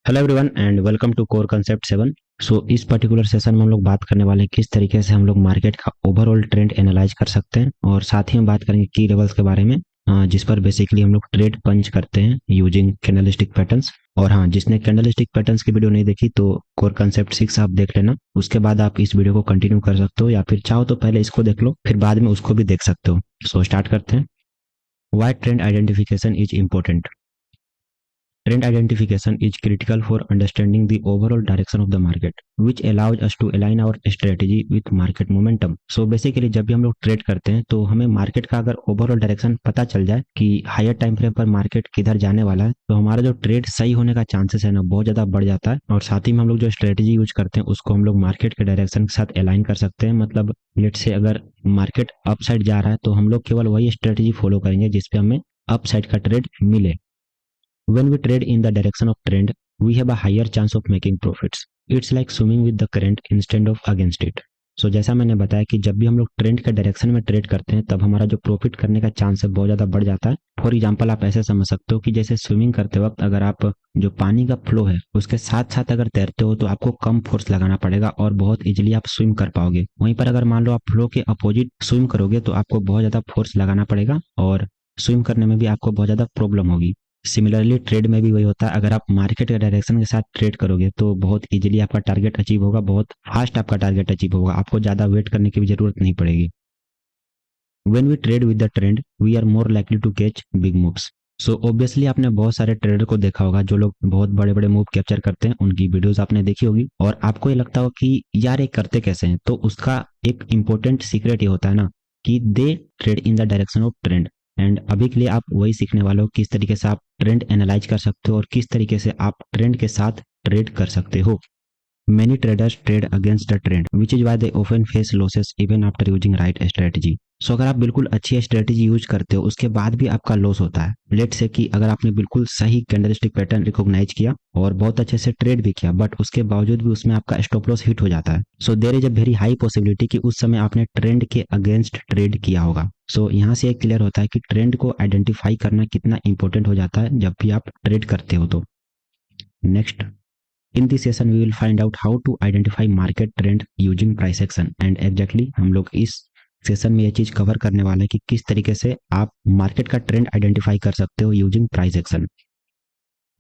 Hello everyone and welcome to core concept 7। इस particular session में हम लोग बात करने वाले हैं किस तरीके से हम लोग मार्केट का ओवरऑल ट्रेंड एनालाइज कर सकते हैं और साथ ही हम बात करेंगे की लेवल्स के बारे में, जिस पर बेसिकली हम लोग ट्रेड पंच करते हैं यूजिंग कैंडलस्टिक पैटर्न्स। और हाँ, जिसने कैंडलस्टिक पैटर्न्स की वीडियो नहीं देखी तो कोर कंसेप्ट 6 आप देख लेना, उसके बाद आप इस वीडियो को कंटिन्यू कर सकते हो, या फिर चाहो तो पहले इसको देख लो फिर बाद में उसको भी देख सकते हो। स्टार्ट करते हैं। Why trend identification is important. Trend identification is critical for understanding the overall direction of the market, which allows us to align our strategy with market momentum. So basically जब भी हम लोग ट्रेड करते हैं तो हमें मार्केट का अगर ओवरऑल डायरेक्शन पता चल जाए कि हायर टाइम फ्रेम पर मार्केट किधर जाने वाला है, तो हमारा जो ट्रेड सही होने का चांसेस है ना बहुत ज़्यादा बढ़ जाता है। और साथ ही में हम लोग जो स्ट्रेटेजी यूज करते हैं उसको हम लोग मार्केट के डायरेक्शन के साथ अलाइन कर सकते हैं। मतलब लेट से अगर मार्केट अप साइड जा रहा है तो हम लोग केवल वही स्ट्रेटेजी फॉलो करेंगे जिसपे हमें अप साइड का ट्रेड मिले। When we trade in the direction of trend, we have a higher chance of making profits. It's like swimming with the current instead of against it. जैसा मैंने बताया कि जब भी हम लोग ट्रेंड के डायरेक्शन में ट्रेड करते हैं तब हमारा जो प्रॉफिट करने का चांस है बहुत ज़्यादा बढ़ जाता है। फॉर एग्जांपल आप ऐसे समझ सकते हो कि जैसे स्विमिंग करते वक्त अगर आप जो पानी का फ्लो है उसके साथ साथ अगर तैरते हो तो आपको कम फोर्स लगाना पड़ेगा और बहुत इजीली आप स्विम कर पाओगे। वहीं पर अगर मान लो आप फ्लो के अपोजिट स्विम करोगे तो आपको बहुत ज़्यादा फोर्स लगाना पड़ेगा और स्विम करने में भी आपको बहुत ज़्यादा प्रॉब्लम होगी। सिमिलरली ट्रेड में भी वही होता है, अगर आप मार्केट के डायरेक्शन के साथ ट्रेड करोगे तो बहुत इजीली आपका टारगेट अचीव होगा, बहुत फास्ट आपका टारगेट अचीव होगा, आपको ज़्यादा वेट करने की भी जरूरत नहीं पड़ेगी। When we trade with the trend, we are more likely to catch big moves. Obviously आपने बहुत सारे ट्रेडर को देखा होगा जो लोग बहुत बड़े बड़े मूव कैप्चर करते हैं, उनकी वीडियोस आपने देखी होगी और आपको ये लगता होगा कि यार ये करते कैसे हैं। तो उसका एक इम्पोर्टेंट सीक्रेट ये होता है ना कि दे trade in the direction of trend. And अभी के लिए आप वही सीखने वाले हो किस तरीके से आप ट्रेंड एनालाइज कर सकते हो और किस तरीके से आप ट्रेंड के साथ ट्रेड कर सकते हो। Many traders trade against the trend, which is why they often face losses even after using right strategy. अगर आप बिल्कुल अच्छी स्ट्रेटेजी यूज करते हो उसके बाद भी आपका लॉस होता है। लेट से कि अगर आपने बिल्कुल सही कैंडलस्टिक पैटर्न रिकॉग्नाइज किया और बहुत अच्छे से ट्रेड भी किया बट उसके बावजूद भी उसमें आपका स्टॉप लॉस हिट हो जाता है, there is a very high possibility कि उस समय आपने ट्रेंड के अगेंस्ट ट्रेड किया होगा। यहाँ से एक क्लियर होता है कि ट्रेंड को आइडेंटिफाई करना कितना इंपॉर्टेंट हो जाता है जब भी आप ट्रेड करते हो। तो next, in this session we will find out how to identify market trend using price action and exactly हम लोग इस सेशन में ये चीज कवर करने वाले हैं कि किस तरीके से आप मार्केट का ट्रेंड आइडेंटिफाई कर सकते हो using price action.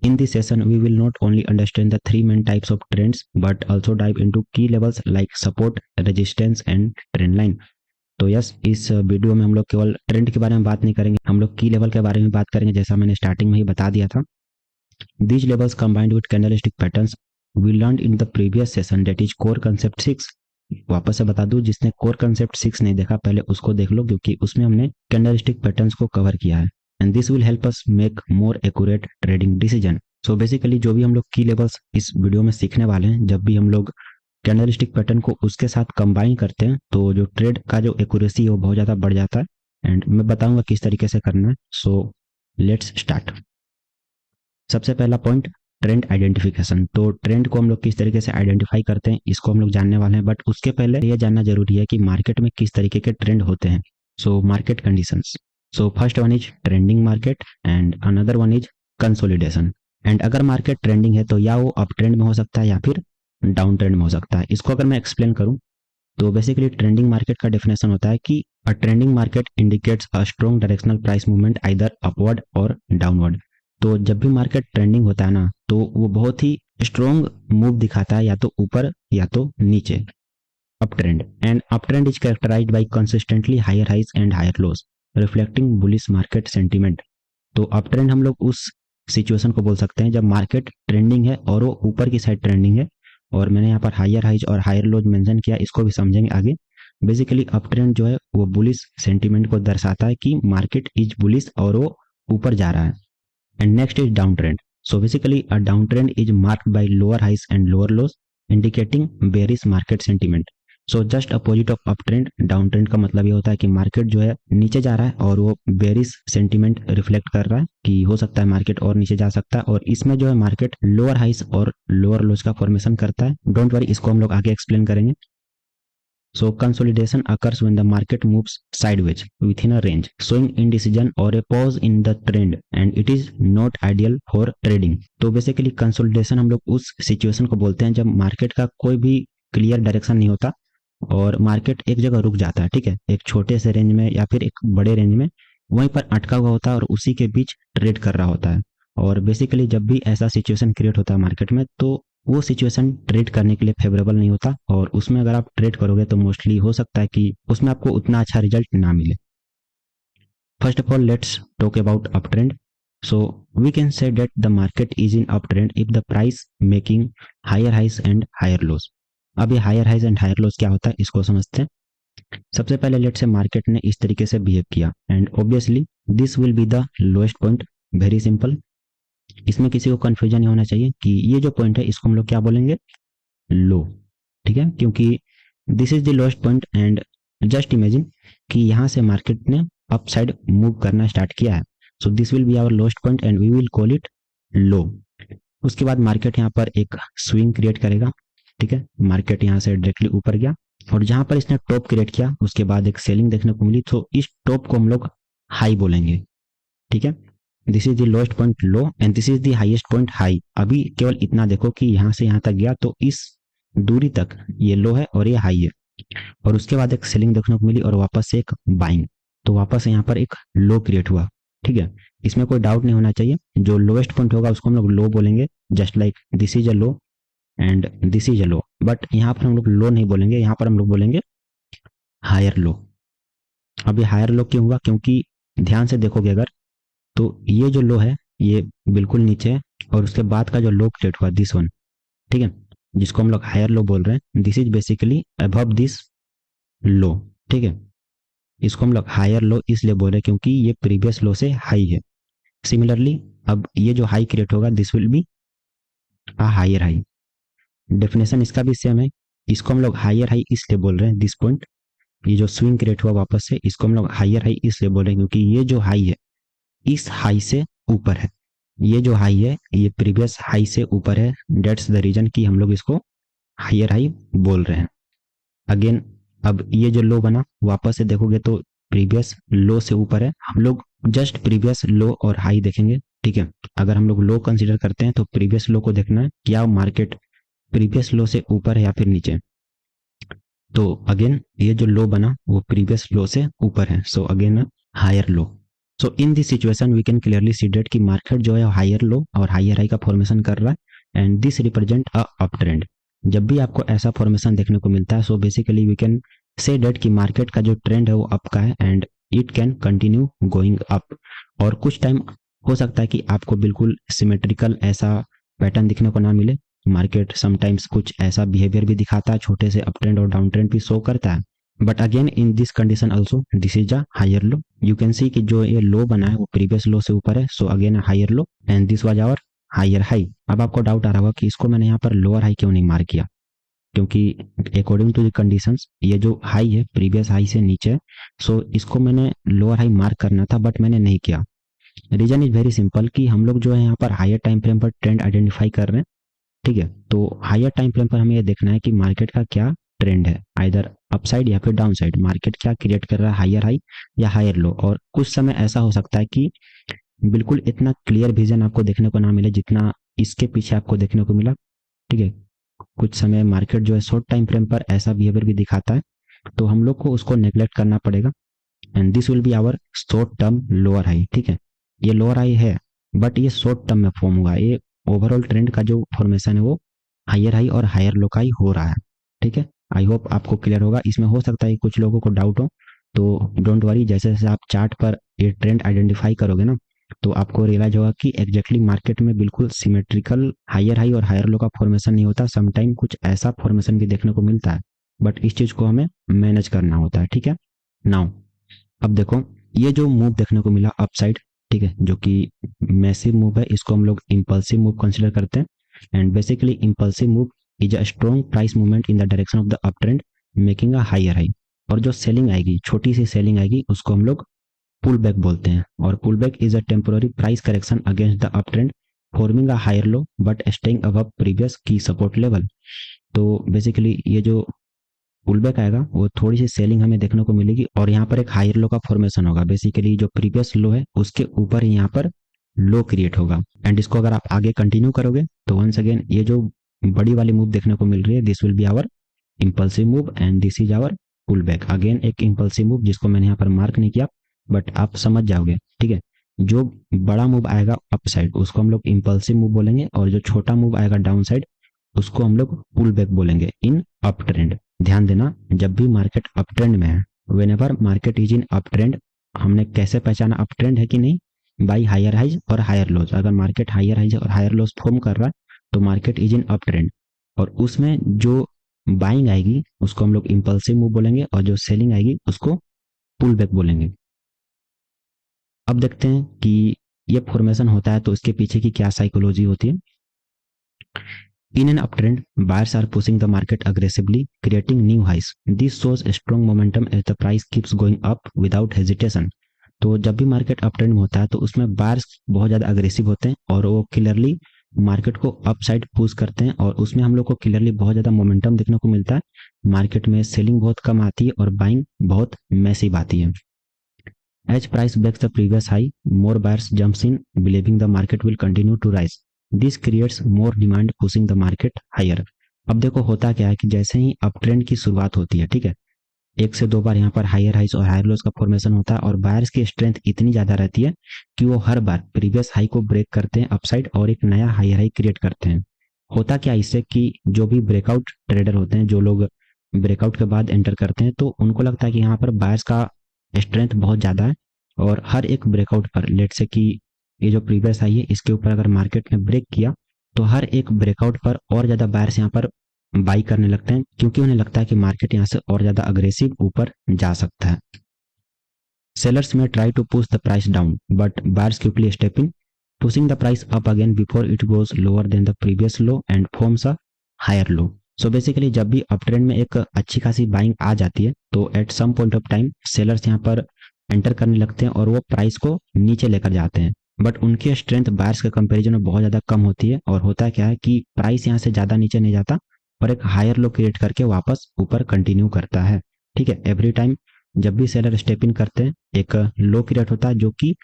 In this session we will not only understand the three main types of trends but also dive into key levels like support, resistance and trend line। तो yes, इस video में हम लोग केवल trend के बारे में बात नहीं करेंगे, हम लोग की लेवल के बारे में बात करेंगे जैसा मैंने स्टार्टिंग में ही बता दिया था। These levels combined with candlestick patterns we learned in the previous session that is core concept 6। वापस से बता दूं, जिसने कोर कंसेप्ट 6 नहीं देखा पहले उसको देख लो क्योंकि उसमें हमने कैंडलस्टिक पैटर्न्स को कवर किया है। And this will help us make more accurate trading decision. Basically जो भी हम लोग की लेवल्स इस वीडियो में सीखने वाले हैं, जब भी हम लोग कैंडलस्टिक पैटर्न को उसके साथ कंबाइन करते हैं तो जो ट्रेड का जो एक्यूरेसी है वो बहुत ज़्यादा बढ़ जाता है। एंड मैं बताऊंगा किस तरीके से करना है। Let's start. सबसे पहला पॉइंट, ट्रेंड आइडेंटिफिकेशन। तो ट्रेंड को हम लोग किस तरीके से आइडेंटिफाई करते हैं इसको हम लोग जानने वाले हैं, बट उसके पहले ये जानना जरूरी है कि मार्केट में किस तरीके के ट्रेंड होते हैं। Market conditions. First one is trending market and another one is consolidation. And अगर मार्केट ट्रेंडिंग है तो या वो अप ट्रेंड में हो सकता है या फिर डाउन ट्रेंड में हो सकता है। इसको अगर मैं एक्सप्लेन करूं तो बेसिकली ट्रेंडिंग मार्केट का डेफिनेशन होता है कि a trending market indicates a strong directional price movement either upward और डाउनवर्ड। तो जब भी मार्केट ट्रेंडिंग होता है ना तो वो बहुत ही स्ट्रॉन्ग मूव दिखाता है, या तो ऊपर या तो नीचे, up trend. And up trend is characterised by consistently higher highs and higher lows reflecting bullish market sentiment. तो अप ट्रेंड हम लोग उस सिचुएशन को बोल सकते हैं जब मार्केट ट्रेंडिंग है और वो ऊपर की साइड ट्रेंडिंग है। और मैंने यहाँ पर हायर हाइज और हायर लोज मेंशन किया, इसको भी समझेंगे आगे। बेसिकली अप ट्रेंड जो है वो बुलिश सेंटीमेंट को दर्शाता है कि मार्केट इज बुलिश और वो ऊपर जा रहा है। And next is downtrend. Basically a downtrend is marked by lower highs and lower lows indicating bearish market sentiment। Just opposite of uptrend, downtrend का मतलब ये होता है कि मार्केट जो है नीचे जा रहा है और वो बेरिश सेंटीमेंट रिफ्लेक्ट कर रहा है कि हो सकता है मार्केट और नीचे जा सकता है। और इसमें जो है मार्केट लोअर हाइस और लोअर लोज का फॉर्मेशन करता है। डोंट वरी, इसको हम लोग आगे एक्सप्लेन करेंगे। So consolidation occurs when the market moves sideways within a range, showing indecision or a pause in the trend, and it is not ideal for trading. तो basically consolidation हम लोग उस situation को बोलते हैं जब मार्केट का कोई भी क्लियर डायरेक्शन नहीं होता और मार्केट एक जगह रुक जाता है, ठीक है, एक छोटे से रेंज में या फिर एक बड़े रेंज में वहीं पर अटका हुआ होता है और उसी के बीच ट्रेड कर रहा होता है। और बेसिकली जब भी ऐसा सिचुएशन क्रिएट होता है मार्केट में, तो वो सिचुएशन ट्रेड करने के लिए फेवरेबल नहीं होता और उसमें अगर आप ट्रेड करोगे तो मोस्टली हो सकता है कि उसमें आपको उतना अच्छा रिजल्ट ना मिले। First of all let's talk about up trend. So we can say that the market is in up trend if the price making higher highs and higher lows. अब ये higher highs and higher lows क्या होता है इसको समझते हैं। सबसे पहले लेट से मार्केट ने इस तरीके से बिहेव किया and obviously this will be the lowest point. Very simple, इसमें किसी को कंफ्यूजन नहीं होना चाहिए कि ये जो पॉइंट है इसको हम लोग क्या बोलेंगे, लो, ठीक है, क्योंकि this is the lowest point and just imagine कि यहाँ से मार्केट ने अप साइड मूव करना स्टार्ट किया है। So this will be our lowest point and we will call it low. उसके बाद मार्केट यहाँ पर एक स्विंग क्रिएट करेगा, ठीक है, मार्केट यहाँ से डायरेक्टली ऊपर गया और जहां पर इसने टॉप क्रिएट किया उसके बाद एक सेलिंग देखने को मिली, तो इस टॉप को हम लोग हाई बोलेंगे, ठीक है। This is the lowest point low and this is the highest point high. अभी केवल इतना देखो कि यहां से यहां तक गया तो इस दूरी तक ये लो है और ये हाई है और उसके बाद एक सेलिंग देखने को मिली और वापस से एक बाइंग, तो वापस से यहाँ पर एक लो क्रिएट हुआ, ठीक है। इसमें कोई डाउट नहीं होना चाहिए, जो लोएस्ट पॉइंट होगा उसको हम लोग लो बोलेंगे, just like this is a low and this is a low. But यहाँ पर हम लोग लो नहीं बोलेंगे, यहाँ पर हम लोग बोलेंगे हायर लो। अब ये हायर लो क्यों हुआ, क्योंकि ध्यान से देखोगे अगर तो ये जो लो है ये बिल्कुल नीचे है और उसके बाद का जो लो क्रिएट हुआ दिस वन, ठीक है, जिसको हम लोग हायर लो बोल रहे हैं, this is basically above this low, ठीक है। इसको हम लोग हायर लो इसलिए बोल रहे हैं क्योंकि ये प्रीवियस लो से हाई है। सिमिलरली अब ये जो हाई क्रिएट होगा this will be a higher high. Definition इसका भी सेम है, इसको हम लोग हायर हाई इसलिए बोल रहे हैं दिस पॉइंट, ये जो स्विंग क्रिएट हुआ वापस से इसको हम लोग हायर हाई इसलिए बोल रहे हैं क्योंकि ये जो हाई है इस हाई से ऊपर है, ये जो हाई है ये प्रीवियस हाई से ऊपर है, डेट्स द रीजन कि हम लोग इसको हायर हाई बोल रहे हैं। अगेन अब ये जो लो बना वापस से देखोगे तो प्रीवियस लो से ऊपर है, हम लोग जस्ट प्रीवियस लो और हाई देखेंगे, ठीक है। अगर हम लोग लो कंसीडर करते हैं तो प्रीवियस लो को देखना है क्या मार्केट प्रीवियस लो से ऊपर है या फिर नीचे। तो अगेन ये जो लो बना वो प्रीवियस लो से ऊपर है, so again higher low. So in this situation we can clearly see that कि मार्केट जो है हायर लो और हायर हाई का फॉर्मेशन कर रहा है and this represent a up trend. जब भी आपको ऐसा फॉर्मेशन देखने को मिलता है so basically we can say that कि मार्केट का जो ट्रेंड है वो अप का है and it can continue going up. और कुछ टाइम हो सकता है कि आपको बिल्कुल सिमेट्रिकल ऐसा पैटर्न दिखने को ना मिले, मार्केट समटाइम्स कुछ ऐसा बिहेवियर भी दिखाता है, छोटे से अप ट्रेंड और डाउन ट्रेंड भी शो करता है। But again in this condition also this is a higher low. You can see कि जो ये लो बना है वो प्रीवियस लो से ऊपर है, so again higher low and this was our higher high. अब आपको डाउट आ रहा होगा कि इसको मैंने यहाँ पर लोअर हाई क्यों नहीं मार्क किया, क्योंकि अकॉर्डिंग टू द कंडीशंस ये जो हाई है प्रीवियस हाई से नीचे है, सो इसको मैंने लोअर हाई मार्क करना था बट मैंने नहीं किया। रीजन इज वेरी सिंपल कि हम लोग जो है यहाँ पर हायर टाइम फ्रेम पर ट्रेंड आइडेंटिफाई कर रहे हैं, ठीक है। तो हायर टाइम फ्रेम पर हमें ये देखना है कि मार्केट का क्या ट्रेंड है, आइदर अपसाइड या फिर डाउन साइड, मार्केट क्या क्रिएट कर रहा है, हायर हाई या हायर लो। और कुछ समय ऐसा हो सकता है कि बिल्कुल इतना क्लियर विजन आपको देखने को ना मिले जितना इसके पीछे आपको देखने को मिला, ठीक है। कुछ समय मार्केट जो है शॉर्ट टाइम फ्रेम पर ऐसा बिहेवियर भी दिखाता है, तो हम लोग को उसको नेग्लेक्ट करना पड़ेगा and this will be our short term lower high, ठीक है। ये लोअर हाई है बट ये शॉर्ट टर्म में फॉर्म हुआ, ये ओवरऑल ट्रेंड का जो फॉर्मेशन है वो हायर हाई और हायर लो का ही हो रहा है, ठीक है। आई होप आपको क्लियर होगा। इसमें हो सकता है कुछ लोगों को डाउट हो, तो डोंट वरी, जैसे जैसे आप चार्ट पर ये ट्रेंड आइडेंटिफाई करोगे ना तो आपको रियलाइज होगा कि एग्जैक्टली मार्केट में बिल्कुल सिमेट्रिकल हायर हाई और हायर लो का फॉर्मेशन नहीं होता, समटाइम कुछ ऐसा फॉर्मेशन भी देखने को मिलता है, बट इस चीज को हमें मैनेज करना होता है, ठीक है। नाउ अब देखो ये जो मूव देखने को मिला अपसाइड, ठीक है, जो कि मैसिव मूव है, इसको हम लोग इंपल्सिव मूव कंसीडर करते हैं and basically impulsive move is a strong price movement in the direction of the up trend making a higher high. और जो सेलिंग आएगी, छोटी सी सेलिंग आएगी, उसको हम लोग पुल बैक बोलते हैं और pull back is a temporary price correction against the up trend forming a higher low but staying above previous की सपोर्ट लेवल। तो बेसिकली ये जो पुल बैक आएगा वो थोड़ी सी सेलिंग हमें देखने को मिलेगी और यहाँ पर एक हायर लो का फॉर्मेशन होगा। बेसिकली जो प्रीवियस लो है उसके ऊपर ही यहाँ पर लो क्रिएट होगा। एंड इसको अगर आप आगे कंटिन्यू करोगे तो वंस अगेन ये जो बड़ी वाली मूव देखने को मिल रही है, this will be our impulsive move and this is our pull back. अगेन एक इम्पल्सिव मूव जिसको मैंने यहाँ पर मार्क नहीं किया, बट आप समझ जाओगे, ठीक है। जो बड़ा मूव आएगा अप साइड उसको हम लोग इम्पल्सिव मूव बोलेंगे, और जो छोटा मूव आएगा डाउन साइड उसको हम लोग पुल बैक बोलेंगे इन अप ट्रेंड। ध्यान देना, जब भी मार्केट अप ट्रेंड में है, when ever market is in up trend, हमने कैसे पहचाना अप ट्रेंड है कि नहीं, बाई हायर हाइज और हायर लोज। अगर मार्केट हायर हाइज और हायर लोज फॉर्म कर रहा है तो market is in up trend, और उसमें जो बाइंग आएगी उसको हम लोग इम्पल्सिव मूव बोलेंगे और जो सेलिंग आएगी उसको पुल बैक बोलेंगे। अब देखते हैं कि ये फॉर्मेशन होता है तो इसके पीछे की क्या साइकोलॉजी होती है। In an uptrend, buyers are pushing the market aggressively, creating new highs. This shows a strong momentum as the price keeps going up without hesitation. तो जब भी मार्केट अपट्रेंड में होता है तो उसमें बायर्स बहुत ज़्यादा अग्रेसिव होते हैं और वो क्लियरली मार्केट को अप साइड पुश करते हैं, और उसमें हम लोग को क्लियरली बहुत ज़्यादा मोमेंटम देखने को मिलता है। मार्केट में सेलिंग बहुत कम आती है और बाइंग बहुत मैसिव आती है। As price breaks the previous high, more buyers jumps in, believing the market will continue to rise. This creates more demand, pushing the market higher. अब देखो होता क्या है कि जैसे ही अप ट्रेंड की शुरुआत होती है, ठीक है, एक से दो बार यहाँ पर हायर हाइज और हायर लोज का फॉर्मेशन होता है, और बायर्स की स्ट्रेंथ इतनी ज्यादा रहती है कि वो हर बार प्रीवियस हाई को ब्रेक करते हैं अपसाइड और एक नया हायर हाई क्रिएट करते हैं। होता क्या इससे कि जो भी ब्रेकआउट ट्रेडर होते हैं, जो लोग ब्रेकआउट के बाद एंटर करते हैं, तो उनको लगता है कि यहाँ पर बायर्स का स्ट्रेंथ बहुत ज्यादा है, और हर एक ब्रेकआउट पर लेट से कि ये जो प्रीवियस हाई है इसके ऊपर अगर मार्केट ने ब्रेक किया तो हर एक ब्रेकआउट पर और ज्यादा बायर्स यहाँ पर बाई करने लगते हैं, क्योंकि उन्हें लगता है कि मार्केट यहाँ से और ज्यादा अग्रेसिव ऊपर जा सकता है। सेलर्स में try to push the price down but buyers quickly step in, pushing the price up again before it goes lower than the previous low and forms a higher low. So basically जब भी up trend में एक अच्छी खासी buying आ जाती है तो at some point of time sellers यहाँ पर एंटर करने लगते हैं और वो प्राइस को नीचे लेकर जाते हैं, बट उनकी स्ट्रेंथ बायर्स के कंपैरिजन में बहुत ज्यादा कम होती है, और होता क्या है कि प्राइस यहाँ से ज्यादा नीचे नहीं जाता और एक हायर लो क्रिएट करके वापस ऊपर कंटिन्यू करता है। ठीक है, एवरी टाइम जब भी सेलर स्टेप इन करते हैं एक लो क्रिएट होता है जो कि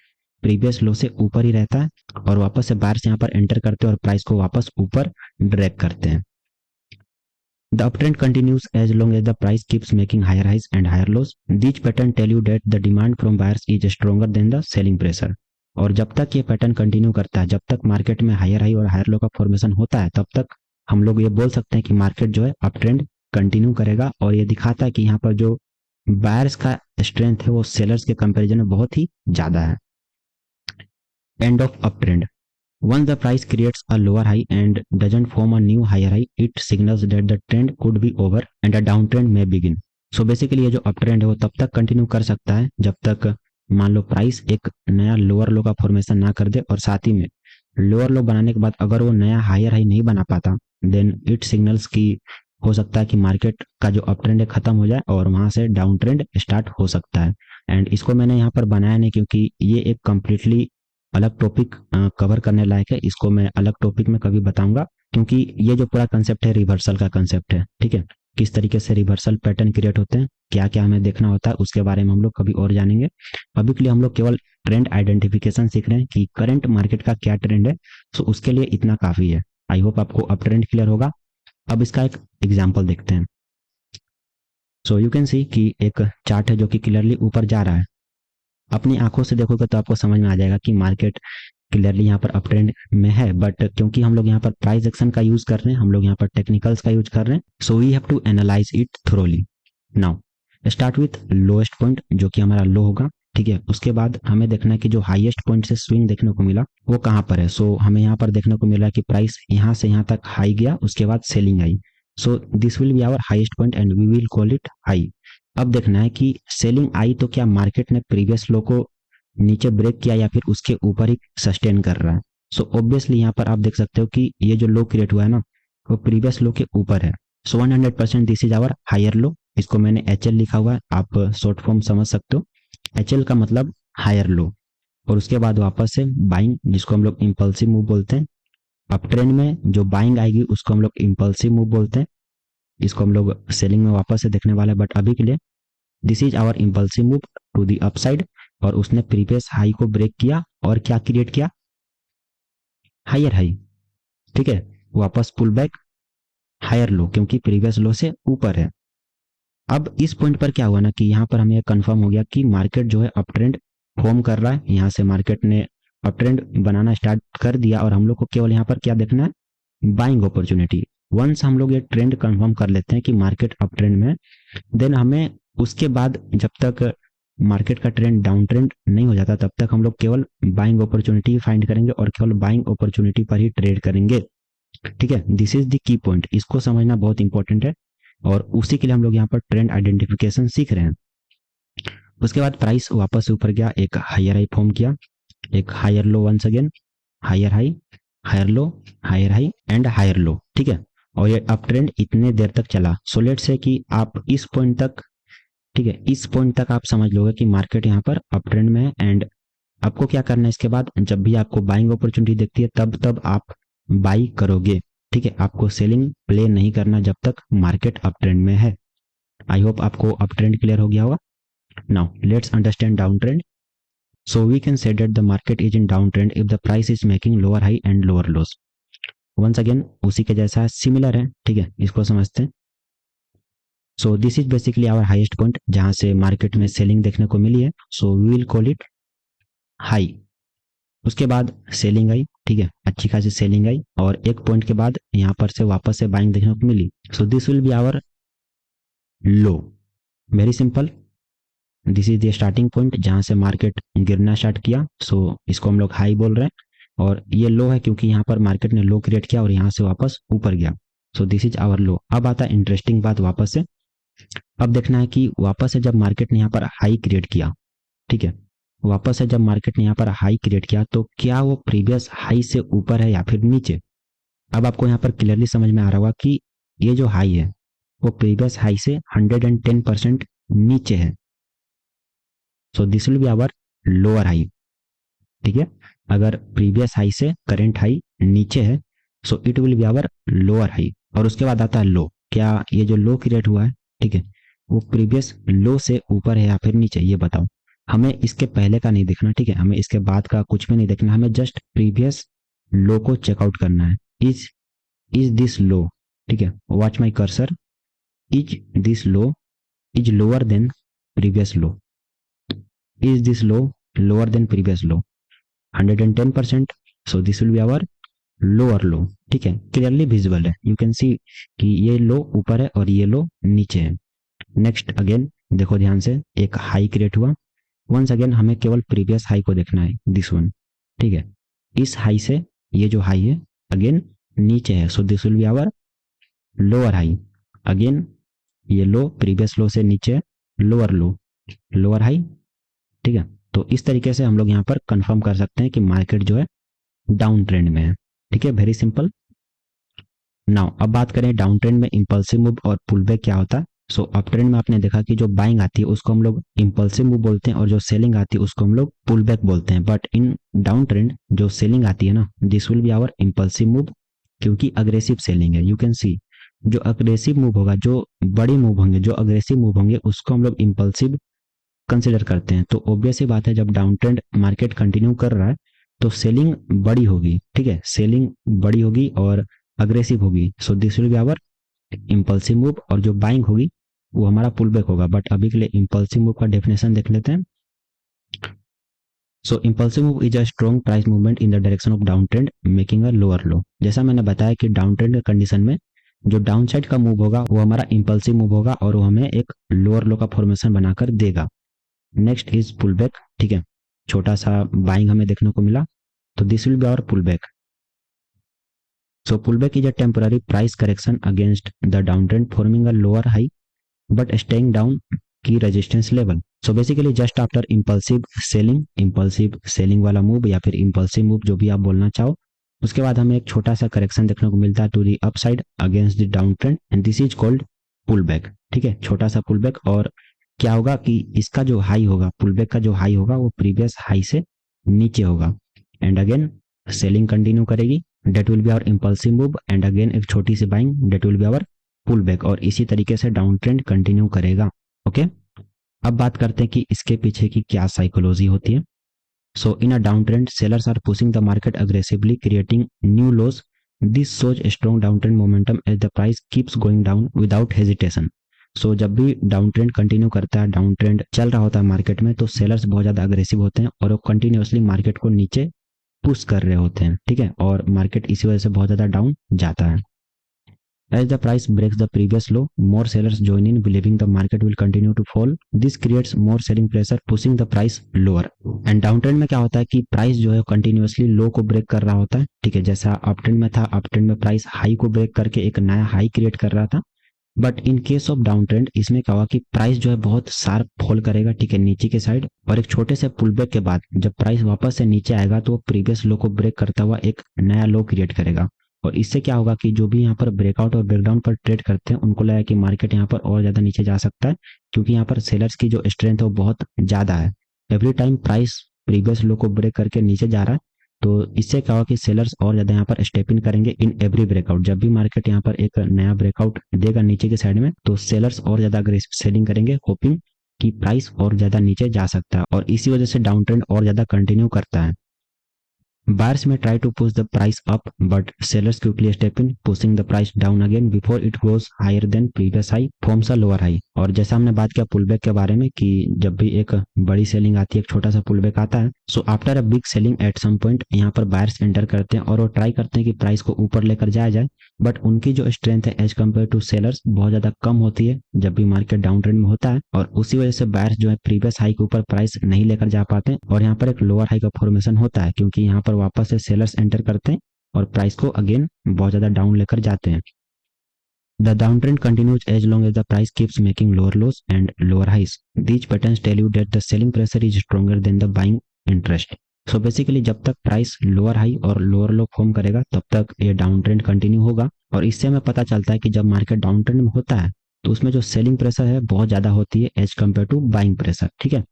प्रीवियस लो से ऊपर ही रहता है, और वापस से बायर्स यहाँ पर एंटर करते हैं और प्राइस को वापस ऊपर ड्रैग करते हैं। The uptrend continues as long as the price keeps making higher highs and higher lows. These pattern tell you that the demand from buyers is stronger than the selling pressure. और जब तक ये pattern continue करता है, जब तक market में higher high और हायर लो का फॉर्मेशन होता है, तब तक हम लोग ये बोल सकते हैं कि मार्केट जो है अप ट्रेंड कंटिन्यू करेगा, और ये दिखाता है कि यहाँ पर जो बायर्स का स्ट्रेंथ है वो सेलर्स के कंपेरिजन में बहुत ही ज्यादा है। End of up trend, once the price creates a lower high and doesn't form a new higher high, it signals that the trend could be over and a downtrend may begin. So basically ये जो up trend है वो तब तक continue कर सकता है जब तक मान लो प्राइस एक नया लोअर लो का फॉर्मेशन ना कर दे, और साथ ही में लोअर लो बनाने के बाद अगर वो नया हायर हाई नहीं बना पाता, देन इट सिग्नल्स की हो सकता है कि मार्केट का जो अप ट्रेंड है खत्म हो जाए और वहां से डाउन ट्रेंड स्टार्ट हो सकता है। एंड इसको मैंने यहाँ पर बनाया नहीं क्योंकि ये एक कंप्लीटली अलग टॉपिक कवर करने लायक है, इसको मैं अलग टॉपिक में कभी बताऊंगा, क्योंकि ये जो पूरा कंसेप्ट है रिवर्सल का कंसेप्ट है। ठीक है, किस तरीके से रिवर्सल पैटर्न क्रिएट होते हैं, क्या क्या हमें देखना होता है, उसके बारे में हम लोग कभी और जानेंगे। अभी के लिए हम लोग केवल ट्रेंड आइडेंटिफिकेशन सीख रहे हैं कि करंट मार्केट का क्या ट्रेंड है, सो उसके लिए इतना काफी है। आई होप आपको अप ट्रेंड क्लियर होगा। अब इसका एक एग्जाम्पल देखते हैं। सो यू कैन सी कि एक चार्ट है जो कि क्लियरली ऊपर जा रहा है। अपनी आंखों से देखोगे तो आपको समझ में आ जाएगा कि मार्केट क्लियरली यहाँ पर अप ट्रेंड में है, बट क्योंकि हम लोग यहाँ पर प्राइस एक्शन का यूज कर रहे हैं, हम लोग यहाँ पर टेक्निकल्स का यूज कर रहे हैं, so we have to analyse it thoroughly. Now start with lowest point जो कि हमारा लो होगा। ठीक है, उसके बाद हमें देखना है कि जो हाईएस्ट पॉइंट से स्विंग देखने को मिला वो कहाँ पर है। सो हमें यहाँ पर देखने को मिला कि प्राइस यहाँ से यहाँ तक हाई गया, उसके बाद सेलिंग आई। So this will be our highest point and we will call it high. अब देखना है कि सेलिंग आई तो क्या मार्केट ने प्रीवियस लो को नीचे ब्रेक किया या फिर उसके ऊपर ही सस्टेन कर रहा है। सो ऑब्वियसली यहाँ पर आप देख सकते हो कि ये जो लो क्रिएट हुआ है ना वो प्रीवियस लो के ऊपर है। So 100% this is our higher low. इसको मैंने HL लिखा हुआ है, आप शॉर्ट फॉर्म समझ सकते हो। HL का मतलब हायर लो, और उसके बाद वापस से बाइंग जिसको हम लोग इंपल्सिव मूव बोलते हैं। अप ट्रेंड में जो बाइंग आएगी उसको हम लोग इंपल्सिव मूव बोलते हैं। इसको हम लोग सेलिंग में वापस से देखने वाले हैं, बट अभी के लिए this is our impulsive move to the upside, और उसने प्रीवियस हाई को ब्रेक किया और क्या क्रिएट किया, हायर हाई। ठीक है, वापस पुल बैक हायर लो, क्योंकि प्रीवियस लो से ऊपर है। अब इस पॉइंट पर क्या हुआ ना कि यहाँ पर हमें कंफर्म हो गया कि मार्केट जो है अप ट्रेंड फॉर्म कर रहा है। यहाँ से मार्केट ने अप ट्रेंड बनाना स्टार्ट कर दिया, और हम लोग को केवल यहाँ पर क्या देखना है, बाइंग अपॉर्चुनिटी। वंस हम लोग ये ट्रेंड कंफर्म कर लेते हैं कि मार्केट अप ट्रेंड में, देन हमें उसके बाद जब तक मार्केट का ट्रेंड डाउन ट्रेंड नहीं हो जाता, तब तक हम लोग केवल बाइंग अपॉर्चुनिटी फाइंड करेंगे और केवल बाइंग अपॉर्चुनिटी पर ही ट्रेड करेंगे। ठीक है, this is the key point, इसको समझना बहुत इंपॉर्टेंट है, और उसी के लिए हम लोग यहाँ पर ट्रेंड आइडेंटिफिकेशन सीख रहे हैं। उसके बाद प्राइस वापस ऊपर गया, एक हायर हाई फॉर्म किया, एक higher low, once again higher high, higher low, higher high and higher low. ठीक है, और ये अप ट्रेंड इतने देर तक चला। सो लेट्स से कि आप इस पॉइंट तक, ठीक है, इस पॉइंट तक आप समझ लोगे कि मार्केट यहाँ पर अप ट्रेंड में है, एंड आपको क्या करना है, इसके बाद जब भी आपको बाइंग अपॉर्चुनिटी दिखती है तब तब आप बाई करोगे। ठीक है, आपको सेलिंग प्ले नहीं करना जब तक मार्केट अप ट्रेंड में है। आई होप आपको अप ट्रेंड क्लियर हो गया होगा। Now let's understand down trend. So we can say that the market is in down trend if the price is making lower high and lower lows. Once again उसी के जैसा similar है। ठीक है, इसको समझते हैं। So this is basically our highest point जहां से मार्केट में सेलिंग देखने को मिली है। So we will call it high. उसके बाद सेलिंग आई, ठीक है, अच्छी खासी सेलिंग आई, और एक पॉइंट के बाद यहाँ पर से वापस से बाइंग देखने को मिली। So this will be our low. Very simple, this is the starting point जहां से मार्केट गिरना स्टार्ट किया। सो इसको हम लोग हाई बोल रहे हैं, और ये लो है क्योंकि यहाँ पर मार्केट ने लो क्रिएट किया और यहाँ से वापस ऊपर गया। सो दिस इज आवर लो। अब आता है इंटरेस्टिंग बात वापस से। अब देखना है कि वापस से जब मार्केट ने यहाँ पर हाई क्रिएट किया, ठीक है, वापस से जब मार्केट ने यहाँ पर हाई क्रिएट किया तो क्या वो प्रीवियस हाई से ऊपर है या फिर नीचे। अब आपको यहाँ पर क्लियरली समझ में आ रहा होगा कि ये जो हाई है वो प्रीवियस हाई से 110% नीचे है। So this will be our lower high. ठीक है, अगर प्रीवियस हाई से करेंट हाई नीचे है, so it will be our lower high. और उसके बाद आता है लो। क्या ये जो लो क्रिएट हुआ है, ठीक है, वो प्रीवियस लो से ऊपर है या फिर नीचे, ये बताओ। हमें इसके पहले का नहीं देखना, ठीक है, हमें इसके बाद का कुछ भी नहीं देखना, हमें जस्ट प्रीवियस लो को चेकआउट करना है। इज दिस लो, ठीक है, watch my cursor, is this low is lower than previous low, is this low lower than previous low 110%। So this will be our lower low. ठीक है, clearly visible है, you can see कि ये लो ऊपर है और ये लो नीचे है। नेक्स्ट अगेन देखो ध्यान से, एक हाई क्रिएट हुआ। वंस अगेन हमें केवल प्रीवियस हाई को देखना है, दिस वन। ठीक है, इस हाई से ये जो हाई है अगेन नीचे है। So this will be our lower high. Again ये लो प्रीवियस लो से नीचे, लोअर लो, लोअर हाई। ठीक है, तो इस तरीके से हम लोग यहाँ पर कंफर्म कर सकते हैं कि मार्केट जो है डाउन ट्रेंड में है। ठीक है, वेरी सिंपल। नाउ अब बात करें डाउन ट्रेंड में इंपल्सिव मूव और पुल बैक क्या होता है। सो अप ट्रेंड में आपने देखा कि जो बाइंग आती है उसको हम लोग इंपल्सिव मूव बोलते हैं, और जो सेलिंग आती है उसको हम लोग पुल बैक बोलते हैं। बट इन डाउन ट्रेंड जो सेलिंग आती है ना, this will be our impulsive move, क्योंकि अग्रेसिव सेलिंग है। यू कैन सी जो अग्रेसिव मूव होगा, जो बड़ी मूव होंगे, जो अग्रेसिव मूव होंगे, उसको हम लोग इंपल्सिव कंसिडर करते हैं। तो ऑब्वियस ही बात है, जब डाउन ट्रेंड मार्केट कंटिन्यू कर रहा है तो सेलिंग बड़ी होगी। ठीक है, सेलिंग बड़ी होगी और अग्रेसिव होगी। So this will be our impulsive move, और जो बाइंग होगी वो हमारा पुल बैक होगा। बट अभी के लिए इंपल्सिव मूव का डेफिनेशन देख लेते हैं। So impulsive move is a strong price movement in the direction of down trend making a lower low. जैसा मैंने बताया कि डाउन ट्रेंड के कंडीशन में जो डाउन साइड का मूव होगा वो हमारा इंपल्सिव मूव होगा, और वो हमें एक लोअर लो का फॉर्मेशन बनाकर देगा। Next is pull back. ठीक है, छोटा सा बाइंग हमें देखने को मिला, तो this will be our pull back. So pullback is a temporary price correction against the downtrend, forming a lower high but staying down key resistance level. So basically just after impulsive selling वाला move या फिर impulsive move, जो भी आप बोलना चाहो, उसके बाद हमें एक छोटा सा करेक्शन देखने को मिलता है to the upside against the down trend, and this is called pull back. ठीक है, छोटा सा पुल बैक। और क्या होगा कि इसका जो हाई होगा, पुल बैक का जो हाई होगा, वो प्रीवियस हाई से नीचे होगा, एंड अगेन सेलिंग कंटिन्यू करेगी, that will be our impulsive move, and again एक छोटी सी buying, that will be our pull back और इसी तरीके से डाउन ट्रेंड कंटिन्यू करेगा। ओके, अब बात करते हैं कि इसके पीछे की क्या साइकोलॉजी होती है। So in a down trend sellers are pushing the market aggressively creating new lows. This shows strong down trend momentum as the price keeps going down without hesitation. So जब भी डाउन ट्रेंड कंटिन्यू करता है, down trend चल रहा होता है market में, तो सेलर्स बहुत ज्यादा अग्रेसिव होते हैं और वो कंटिन्यूअसली मार्केट को नीचे पुश कर रहे होते हैं, ठीक है, और मार्केट इसी वजह से बहुत ज्यादा डाउन जाता है। As the price breaks the previous low, more sellers join in, believing the market will continue to fall. This creates more selling pressure, pushing the price lower. And downtrend में क्या होता है कि प्राइस जो है continuously लो को break कर रहा होता है, ठीक है, जैसा अपट्रेंड में था, अपट्रेंड में प्राइस हाई को ब्रेक करके एक नया हाई क्रिएट कर रहा था। But in case of down trend इसमें क्या हुआ कि प्राइस जो है बहुत शार्प फॉल करेगा, ठीक है, नीचे के साइड, और एक छोटे से पुल बैक के बाद जब प्राइस वापस से नीचे आएगा तो वो प्रीवियस लो को ब्रेक करता हुआ एक नया लो क्रिएट करेगा। और इससे क्या होगा कि जो भी यहाँ पर ब्रेकआउट और ब्रेकडाउन पर ट्रेड करते हैं उनको लगा कि मार्केट यहाँ पर और ज्यादा नीचे जा सकता है, क्योंकि यहाँ पर सेलर्स की जो स्ट्रेंथ है वो बहुत ज्यादा है। एवरी टाइम प्राइस प्रीवियस लो को ब्रेक करके नीचे जा रहा है, तो इससे क्या होगा कि सेलर्स और ज्यादा यहाँ पर स्टेप इन करेंगे इन एवरी ब्रेकआउट। जब भी मार्केट यहाँ पर एक नया ब्रेकआउट देगा नीचे के साइड में, तो सेलर्स और ज्यादा अग्रेसिव सेलिंग करेंगे, होपिंग कि प्राइस और ज्यादा नीचे जा सकता है, और इसी वजह से डाउन ट्रेंड और ज्यादा कंटिन्यू करता है। Buyers may try to push the price up, but sellers quickly step in, pushing the price down again before it goes higher than previous high, forms a lower high। और जैसा हमने बात किया pull back के बारे में कि जब भी एक बड़ी सेलिंग आती है, एक छोटा सा पुल बैक आता है, so after a big selling at some point यहाँ पर बायर्स एंटर करते हैं और वो ट्राई करते हैं कि प्राइस को ऊपर लेकर जाया जाए, बट उनकी जो स्ट्रेंथ है एज कम्पेयर टू सेलर्स बहुत ज्यादा कम होती है जब भी मार्केट डाउन ट्रेंड में होता है, और उसी वजह से बायर्स जो है प्रीवियस हाई के ऊपर प्राइस नहीं लेकर जा पाते और यहाँ पर एक लोअर हाई का फॉर्मेशन होता है, क्योंकि यहाँ पर वापस से सेलर्स एंटर करते हैं और प्राइस को अगेन बहुत ज्यादा डाउन लेकर जाते हैं। The downtrend continues as long as the price keeps making lower lows and lower highs. These patterns tell you that the selling pressure is stronger than the buying interest. So basically जब तक price lower high और lower लो form करेगा तब तक ये down trend continue होगा, और इससे हमें पता चलता है कि जब मार्केट डाउन ट्रेंड में होता है तो उसमें जो सेलिंग प्रेशर है बहुत ज्यादा होती है as compared to buying pressure, ठीक है।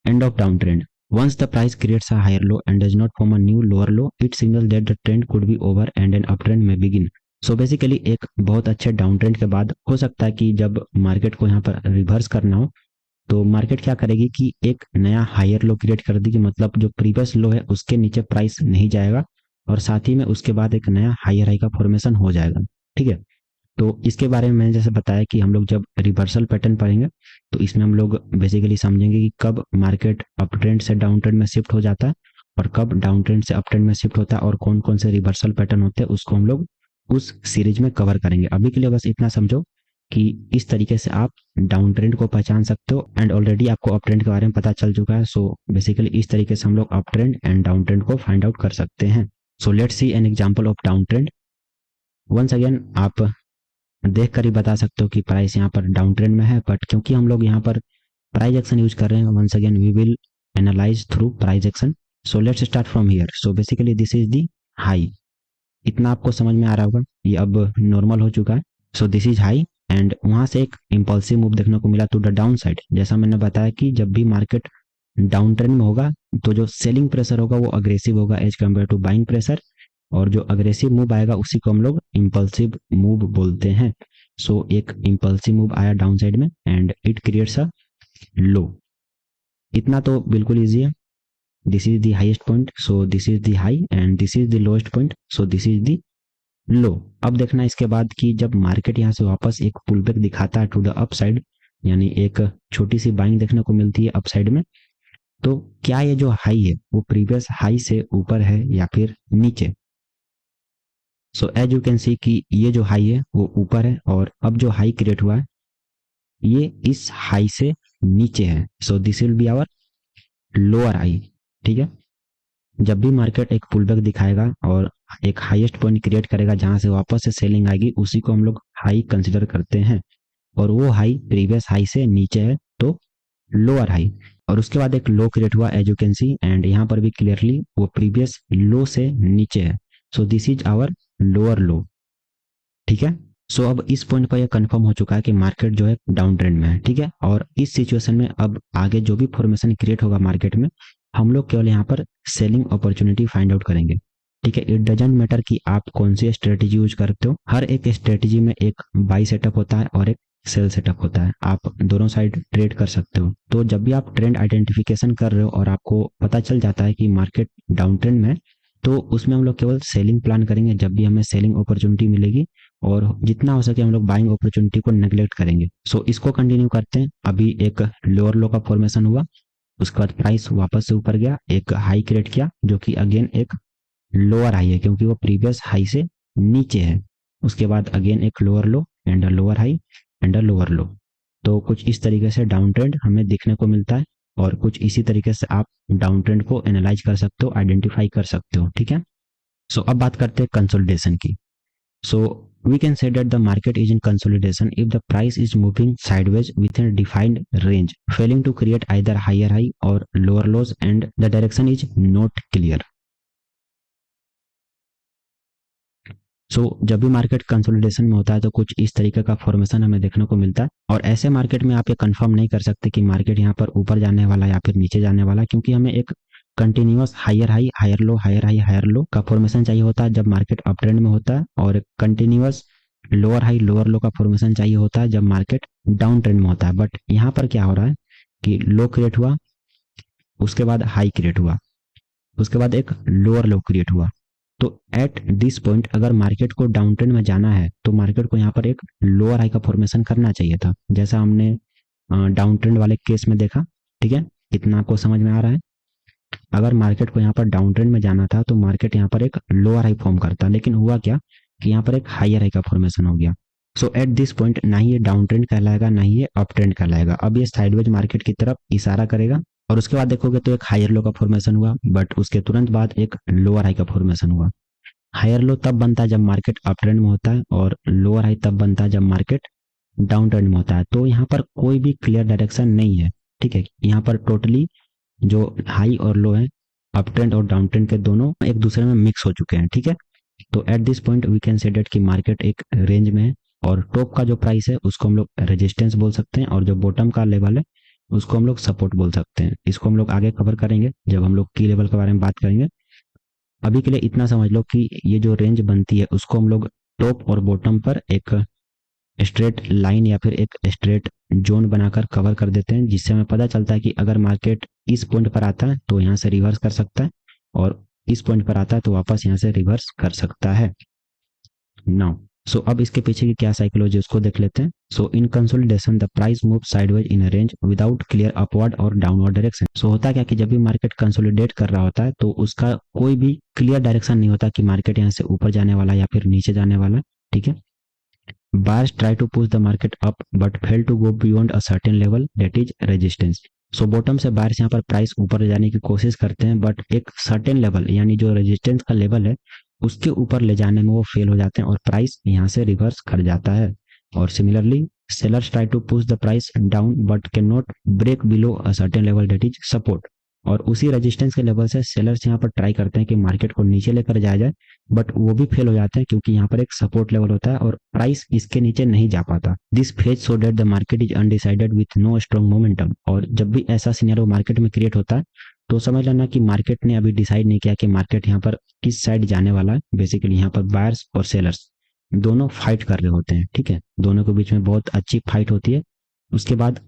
End of downtrend. Once the price creates a higher low and does not form a new lower low, it signals that the trend could be over and an uptrend may begin. So basically एक बहुत अच्छे down trend के बाद हो सकता है कि जब मार्केट को यहाँ पर रिवर्स करना हो तो मार्केट क्या करेगी कि एक नया हायर लो क्रिएट कर देगी, मतलब जो प्रीवियस लो है उसके नीचे प्राइस नहीं जाएगा, और साथ ही में उसके बाद एक नया हायर हाई का फॉर्मेशन हो जाएगा, ठीक है। तो इसके बारे में मैंने जैसे बताया कि हम लोग जब रिवर्सल पैटर्न पढ़ेंगे तो इसमें हम लोग बेसिकली समझेंगे कि कब मार्केट अप ट्रेंड से डाउन ट्रेंड में शिफ्ट हो जाता है और कब डाउन ट्रेंड से अप ट्रेंड में शिफ्ट होता है, और कौन कौन से रिवर्सल पैटर्न होते हैं उसको हम लोग उस सीरीज में कवर करेंगे। अभी के लिए बस इतना समझो कि इस तरीके से आप डाउन ट्रेंड को पहचान सकते हो, एंड ऑलरेडी आपको अप ट्रेंड के बारे में पता चल चुका है। सो बेसिकली इस तरीके से हम लोग up trend and down trend को फाइंड आउट कर सकते हैं। So let's see an example of down trend. Once again आप देख कर ही बता सकते हो कि प्राइस यहाँ पर डाउन ट्रेंड में है, बट क्योंकि हम लोग यहाँ पर प्राइस एक्शन यूज कर रहे हैं, once again we will analyze through price action. So let's start from here. So basically this is the high, इतना आपको समझ में आ रहा होगा, ये अब नॉर्मल हो चुका है। So this is high and वहां से एक इंपल्सिव मूव देखने को मिला टू द डाउन साइड। जैसा मैंने बताया कि जब भी मार्केट डाउन ट्रेंड में होगा तो जो सेलिंग प्रेशर होगा वो अग्रेसिव होगा as compared to buying pressure, और जो अग्रेसिव मूव आएगा उसी को हम लोग इंपल्सिव मूव बोलते हैं। सो एक इंपल्सिव मूव आया डाउन साइड में एंड इट क्रिएट्स अ लो। इतना तो बिल्कुल ईजी है। This is the highest point, so this is the high, and this is the lowest point, so this is the low. अब देखना इसके बाद कि जब मार्केट यहाँ से वापस एक पुल बैक दिखाता है टू द अप साइड, यानी एक छोटी सी बाइंग देखने को मिलती है अप साइड में, तो क्या ये जो हाई है वो प्रीवियस हाई से ऊपर है या फिर नीचे। So as you can see कि ये जो हाई है वो ऊपर है, और अब जो हाई क्रिएट हुआ है ये इस हाई से नीचे है। So this will be our lower high, ठीक है। जब भी मार्केट एक पुल बैक दिखाएगा और एक हाईएस्ट पॉइंट क्रिएट करेगा जहां से वापस से सेलिंग आएगी, उसी को हम लोग हाई कंसिडर करते हैं, और वो हाई प्रीवियस हाई से नीचे है तो लोअर हाई। और उसके बाद एक लो क्रिएट हुआ as you can see, and यहाँ पर भी क्लियरली वो प्रीवियस लो से नीचे है। So this is our lower low, ठीक है। सो अब इस पॉइंट पर यह कंफर्म हो चुका है कि मार्केट जो है डाउन ट्रेंड में है, ठीक है। और इस सिचुएशन में अब आगे जो भी फॉर्मेशन क्रिएट होगा मार्केट में, हम लोग केवल यहाँ पर सेलिंग अपॉर्चुनिटी फाइंड आउट करेंगे। ठीक है, इट डजेंट मैटर कि आप कौन सी स्ट्रेटेजी यूज करते हो, हर एक स्ट्रेटेजी में एक बाई सेटअप होता है और एक सेल सेटअप होता है, आप दोनों साइड ट्रेड कर सकते हो। तो जब भी आप ट्रेंड आइडेंटिफिकेशन कर रहे हो और आपको पता चल जाता है कि मार्केट डाउन ट्रेंड में, तो उसमें हम लोग केवल सेलिंग प्लान करेंगे जब भी हमें सेलिंग अपॉर्चुनिटी मिलेगी, और जितना हो सके हम लोग बाइंग अपॉर्चुनिटी को नेग्लेक्ट करेंगे। सो इसको कंटिन्यू करते हैं। अभी एक लोअर लो का फॉर्मेशन हुआ, उसके बाद प्राइस वापस से ऊपर गया, एक हाई क्रिएट किया जो कि अगेन एक लोअर हाई है क्योंकि वो प्रीवियस हाई से नीचे है। उसके बाद अगेन एक lower low and a lower high and a lower लो। तो कुछ इस तरीके से डाउन ट्रेंड हमें देखने को मिलता है, और कुछ इसी तरीके से आप डाउन ट्रेंड को एनालाइज कर सकते हो, आइडेंटिफाई कर सकते हो। ठीक है, सो अब बात करते हैं कंसोलिडेशन की। So we can say that the market is in consolidation if the price is moving sideways within a defined range, failing to create either higher high or lower lows and the direction is not clear. जब भी market consolidation में होता है तो कुछ इस तरीके का फॉर्मेशन हमें देखने को मिलता है, और ऐसे मार्केट में आप ये कंफर्म नहीं कर सकते कि मार्केट यहाँ पर ऊपर जाने वाला या फिर नीचे जाने वाला, क्योंकि हमें एक continuous higher high higher low higher high higher low का फॉर्मेशन चाहिए होता है जब मार्केट अप ट्रेंड में होता है, और कंटिन्यूअस लोअर हाई लोअर लो का फॉर्मेशन चाहिए होता है जब मार्केट डाउन ट्रेंड में होता है। बट यहाँ पर क्या हो रहा है कि लो क्रिएट हुआ, उसके बाद हाई क्रिएट हुआ, उसके बाद एक लोअर लो क्रिएट हुआ। तो एट दिस पॉइंट अगर मार्केट को डाउन ट्रेंड में जाना है तो मार्केट को यहाँ पर एक लोअर हाई का फॉर्मेशन करना चाहिए था, जैसा हमने डाउन ट्रेंड वाले केस में देखा। ठीक है, इतना आपको समझ में आ रहा है? अगर मार्केट को यहाँ पर डाउन ट्रेंड में जाना था तो मार्केट यहाँ पर एक लोअर हाई फॉर्म करता, लेकिन हुआ क्या कि यहाँ पर एक हायर हाई का फॉर्मेशन हो गया। सो एट दिस पॉइंट ना ही ये डाउन ट्रेंड कहलाएगा ना ही ये अप ट्रेंड कहलाएगा, अब ये साइडवेज मार्केट की तरफ इशारा करेगा। और उसके बाद देखोगे तो एक हायर लो का फॉर्मेशन हुआ, बट उसके तुरंत बाद एक लोअर हाई का फॉर्मेशन हुआ। हायर लो तब बनता है जब मार्केट अप ट्रेंड में होता है, और लोअर हाई तब बनता है जब मार्केट डाउन ट्रेंड में होता है। तो यहाँ पर कोई भी क्लियर डायरेक्शन नहीं है। ठीक है, यहाँ पर टोटली जो हाई और लो है, अप ट्रेंड और डाउन ट्रेंड के दोनों एक दूसरे में मिक्स हो चुके हैं। ठीक है, तो at this point we can say that कि मार्केट एक रेंज में है, और टॉप का जो प्राइस है उसको हम लोग रेजिस्टेंस बोल सकते हैं, और जो बॉटम का लेवल है उसको हम लोग सपोर्ट बोल सकते हैं। इसको हम लोग आगे कवर करेंगे जब हम लोग की लेवल के बारे में बात करेंगे। अभी के लिए इतना समझ लो कि ये जो रेंज बनती है उसको हम लोग टॉप और बॉटम पर एक स्ट्रेट लाइन या फिर एक स्ट्रेट जोन बनाकर कवर कर देते हैं, जिससे हमें पता चलता है कि अगर मार्केट इस पॉइंट पर आता है तो यहाँ से रिवर्स कर सकता है, और इस पॉइंट पर आता है तो वापस यहाँ से रिवर्स कर सकता है। नाउ सो अब इसके पीछे की क्या साइकोलॉजी उसको देख लेते हैं। So in consolidation the price move sideways in a range without clear upward और डाउनवर्ड डायरेक्शन। सो होता क्या कि जब भी मार्केट कंसोलिडेट कर रहा होता है तो उसका कोई भी क्लियर डायरेक्शन नहीं होता कि मार्केट यहाँ से ऊपर जाने वाला या फिर नीचे जाने वाला। ठीक है, buyers try to push the market up but fail to go beyond a certain level, that is resistance. So bottom से बायर्स यहाँ पर प्राइस ऊपर ले जाने की कोशिश करते हैं, बट एक सर्टेन लेवल यानी जो रेजिस्टेंस का लेवल है उसके ऊपर ले जाने में वो फेल हो जाते हैं और प्राइस यहाँ से रिवर्स कर जाता है। और similarly sellers try to push the price down but can not break below a certain level, that is support. और उसी रेजिस्टेंस के लेवल से सेलर्स यहाँ पर ट्राई करते हैं कि मार्केट को नीचे लेकर जाया जाए, बट वो भी फेल हो जाते हैं क्योंकि यहाँ पर एक सपोर्ट लेवल होता है और प्राइस इसके नीचे नहीं जा पाता। This phase so that the market is undecided with no strong momentum. और जब भी ऐसा सिनेरियो मार्केट में क्रिएट होता है तो समझ लेना कि मार्केट ने अभी डिसाइड नहीं किया कि मार्केट यहाँ पर किस साइड जाने वाला है। बेसिकली यहाँ पर बायर्स और सेलर्स दोनों फाइट कर रहे होते हैं। ठीक है, दोनों के बीच में बहुत अच्छी फाइट होती है। उसके बाद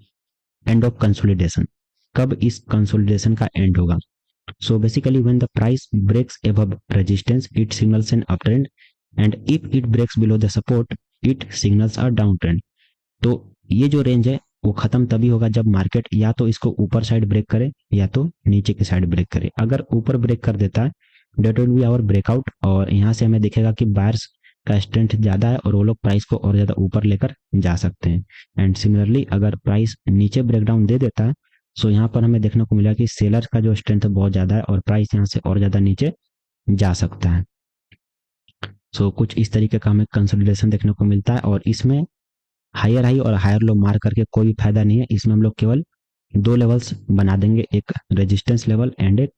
एंड ऑफ कंसोलिडेशन, कब इस कंसोलिडेशन का एंड होगा? So basically when the price breaks above resistance it signals an up trend, and if it breaks below the support it signals a down trend. तो ये जो रेंज है वो खत्म तभी होगा जब मार्केट या तो इसको ऊपर साइड ब्रेक करे या तो नीचे की साइड ब्रेक करे। अगर ऊपर ब्रेक कर देता है that will be our breakout, और यहाँ से हमें दिखेगा कि बायर्स का स्ट्रेंथ ज्यादा है और वो लोग प्राइस को और ज्यादा ऊपर लेकर जा सकते हैं। एंड सिमिलरली अगर प्राइस नीचे ब्रेकडाउन दे देता है सो यहाँ पर हमें देखने को मिला कि सेलर का जो स्ट्रेंथ बहुत ज्यादा है और प्राइस यहाँ से और ज्यादा नीचे जा सकता है। सो कुछ इस तरीके का हमें कंसोलिडेशन देखने को मिलता है, और इसमें हायर हाई और हायर लो मार करके कोई भी फायदा नहीं है। इसमें हम लोग केवल दो लेवल्स बना देंगे, एक रेजिस्टेंस लेवल एंड एक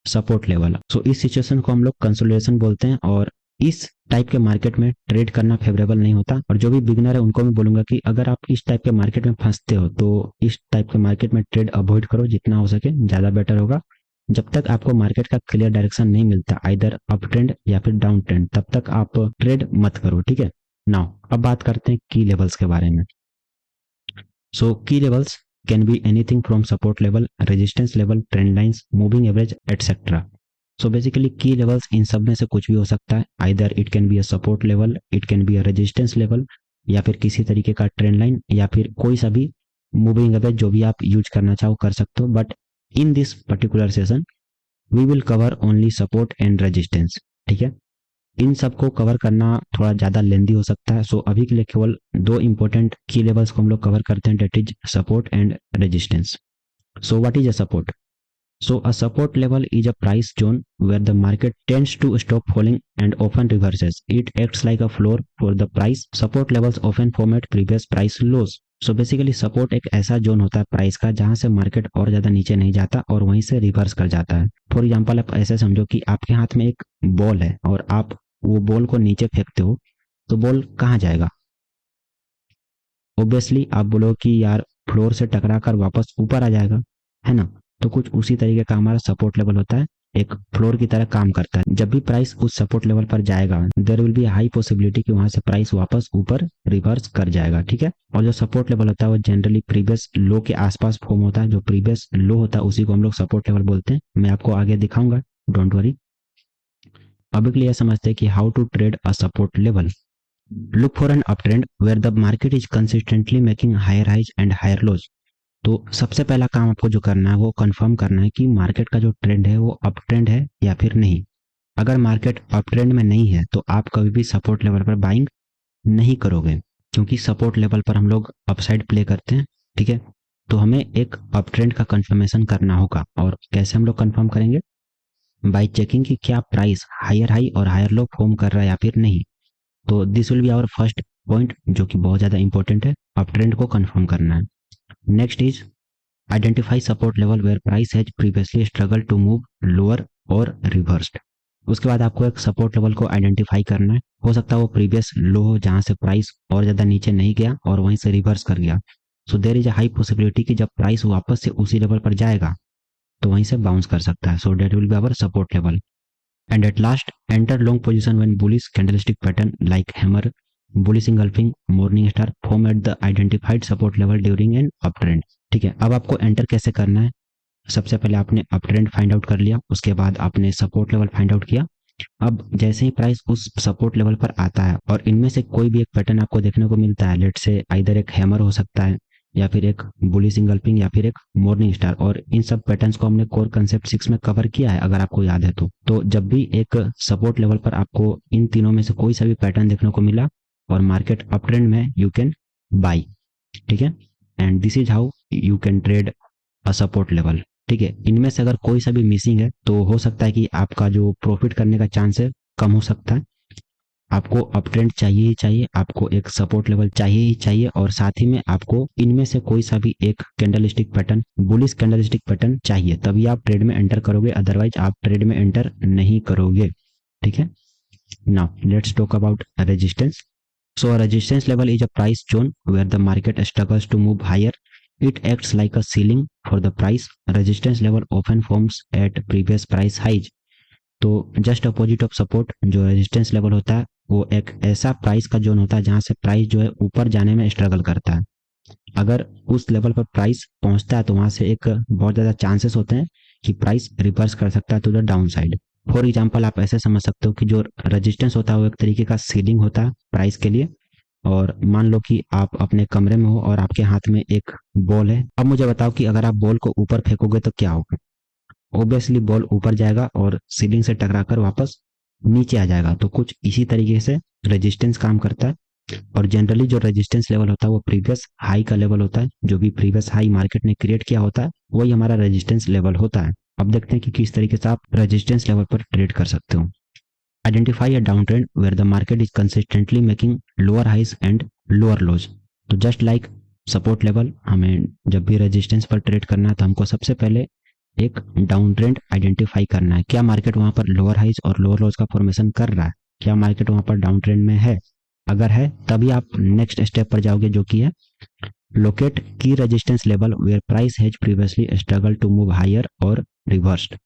सपोर्ट लेवल। सो इस सिचुएशन को हम लोग कंसोलिडेशन बोलते हैं, और इस टाइप के मार्केट में ट्रेड करना फेवरेबल नहीं होता। और जो भी बिगनर है उनको मैं बोलूंगा कि अगर आप इस टाइप के मार्केट में फंसते हो तो इस टाइप के मार्केट में ट्रेड अवॉइड करो, जितना हो सके ज्यादा बेटर होगा। जब तक आपको मार्केट का क्लियर डायरेक्शन नहीं मिलता, आइदर अप ट्रेंड या फिर डाउन ट्रेंड, तब तक आप ट्रेड मत करो, ठीक है। नाउ अब बात करते हैं की लेवल्स के बारे में। सो की levels can be anything from support level, resistance level, trend lines, moving average etcetera. So basically की लेवल्स इन सब में से कुछ भी हो सकता है, either it can be a support level, it can be a resistance level, या फिर किसी तरीके का ट्रेंड लाइन, या फिर कोई सा भी मूविंग एवरेज जो भी आप यूज करना चाहो कर सकते हो। But in this particular session we will cover only support and resistance, ठीक है। इन सबको कवर करना थोड़ा ज़्यादा लेंदी हो सकता है, सो अभी के लिए केवल दो इंपॉर्टेंट की लेवल्स को हम लोग कवर करते हैं, that is support and resistance. So what is a support? So a support level is a price zone where the market tends to stop falling and often reverses. It acts like a floor for the price. Support levels often form at previous price lows. So basically support एक ऐसा zone होता है price का जहां से market और ज्यादा नीचे नहीं जाता और वहीं से रिवर्स कर जाता है। फॉर एग्जांपल आप ऐसे समझो कि आपके हाथ में एक बॉल है और आप वो बॉल को नीचे फेंकते हो, तो बॉल कहाँ जाएगा? ऑब्वियसली आप बोलो कि यार फ्लोर से टकरा कर वापस ऊपर आ जाएगा, है ना। तो कुछ उसी तरीके का हमारा सपोर्ट लेवल होता है, एक फ्लोर की तरह काम करता है। जब भी प्राइस उस सपोर्ट लेवल पर जाएगा, there will be high possibility कि वहां से प्राइस वापस ऊपर रिवर्स कर जाएगा, ठीक है। और जो सपोर्ट लेवल होता है वो जनरली प्रीवियस लो के आसपास फॉर्म होता है। जो प्रीवियस लो होता है उसी को हम लोग सपोर्ट लेवल बोलते हैं। मैं आपको आगे दिखाऊंगा, डोंट वरी। अभी के लिए समझते हैं कि how to trade a support level. Look for an uptrend where the market is consistently making higher highs and higher lows. तो सबसे पहला काम आपको जो करना है वो कंफर्म करना है कि मार्केट का जो ट्रेंड है वो अप ट्रेंड है या फिर नहीं। अगर मार्केट अप ट्रेंड में नहीं है तो आप कभी भी सपोर्ट लेवल पर बाइंग नहीं करोगे, क्योंकि सपोर्ट लेवल पर हम लोग अपसाइड प्ले करते हैं, ठीक है। तो हमें एक अप ट्रेंड का कंफर्मेशन करना होगा। और कैसे हम लोग कंफर्म करेंगे? बाय चेकिंग कि क्या प्राइस हायर हाई और हायर लो फॉर्म कर रहा है या फिर नहीं। तो this will be our first point, जो कि बहुत ज्यादा इंपॉर्टेंट है, अप ट्रेंड को कंफर्म करना है। Next is identify support level where price has previously struggle to move lower और रिवर्स्ड। उसके बाद आपको एक सपोर्ट लेवल को आइडेंटिफाई करना है। हो सकता है वो प्रीवियस लो हो जहां से प्राइस और ज्यादा नीचे नहीं गया और वहीं से रिवर्स कर गया। So there is a high possibility कि जब प्राइस वापस से उसी लेवल पर जाएगा तो वहीं से बाउंस कर सकता है। So that will be our support level. And at last, enter long position when bullish candlestick pattern like hammer, bullish engulfing, morning star form at the identified support level during an uptrend। ठीक है, अब आपको enter कैसे करना है? सबसे पहले आपने अपट्रेंड फाइंड आउट कर लिया, उसके बाद आपने सपोर्ट लेवल फाइंड आउट किया। अब जैसे ही प्राइस उस सपोर्ट लेवल पर आता है और इनमें से कोई भी एक पैटर्न आपको देखने को मिलता है, लेट से आइदर एक हैमर हो सकता है या फिर एक बुलिश इंगल्फिंग या फिर एक मॉर्निंग स्टार, और इन सब पैटर्न्स को हमने कोर कंसेप्ट 6 में कवर किया है अगर आपको याद है तो जब भी एक सपोर्ट लेवल पर आपको इन तीनों में से कोई सा भी पैटर्न देखने को मिला और मार्केट अप ट्रेंड में, यू कैन बाई, ठीक है। And this is how you can trade a support level, ठीक है। इनमें से अगर कोई सा भी मिसिंग है तो हो सकता है कि आपका जो प्रॉफिट करने का चांस है कम हो सकता है। आपको अप ट्रेंड चाहिए ही चाहिए, आपको एक सपोर्ट लेवल चाहिए ही चाहिए, और साथ ही में आपको इनमें से कोई सा भी एक candlestick pattern, bullish candlestick pattern चाहिए, तभी आप ट्रेड में एंटर करोगे, अदरवाइज आप ट्रेड में एंटर नहीं करोगे, ठीक है। Now let's talk about resistance. So a resistance level is a price zone where the market struggles to move higher. It acts like a ceiling for the price. Resistance level often forms at previous price highs. तो just opposite of support, जो resistance level होता है वो एक ऐसा price का zone होता है जहां से प्राइस जो है ऊपर जाने में स्ट्रगल करता है। अगर उस लेवल पर प्राइस पहुंचता है तो वहां से एक बहुत ज्यादा चांसेस होते हैं कि प्राइस रिवर्स कर सकता है to the down side. For example आप ऐसे समझ सकते हो कि जो रेजिस्टेंस होता है वो एक तरीके का सीलिंग होता है प्राइस के लिए। और मान लो कि आप अपने कमरे में हो और आपके हाथ में एक बॉल है। अब मुझे बताओ कि अगर आप बॉल को ऊपर फेंकोगे तो क्या होगा? ऑब्वियसली बॉल ऊपर जाएगा और सीलिंग से टकराकर वापस नीचे आ जाएगा। तो कुछ इसी तरीके से रेजिस्टेंस काम करता है। और जनरली जो रेजिस्टेंस लेवल होता है वो प्रीवियस हाई का लेवल होता है। जो भी प्रीवियस हाई मार्केट ने क्रिएट किया होता है वही हमारा रेजिस्टेंस लेवल होता है। अब देखते हैं कि किस तरीके से आप रेजिस्टेंस लेवल पर ट्रेड कर सकते हो। Identify a downtrend where the market is consistently making lower highs and lower lows। तो जस्ट लाइक सपोर्ट लेवल, हमें जब भी रेजिस्टेंस पर ट्रेड करना है तो हमको सबसे पहले एक डाउन ट्रेंड आइडेंटिफाई करना है। क्या मार्केट वहां पर लोअर हाइज और लोअर लोज का फॉर्मेशन कर रहा है? क्या मार्केट वहां पर डाउन ट्रेंड में है? अगर है तभी आप नेक्स्ट स्टेप पर जाओगे, जो कि है लोकेट की resistance level where price has previously struggle to move higher और रिवर्स्ड।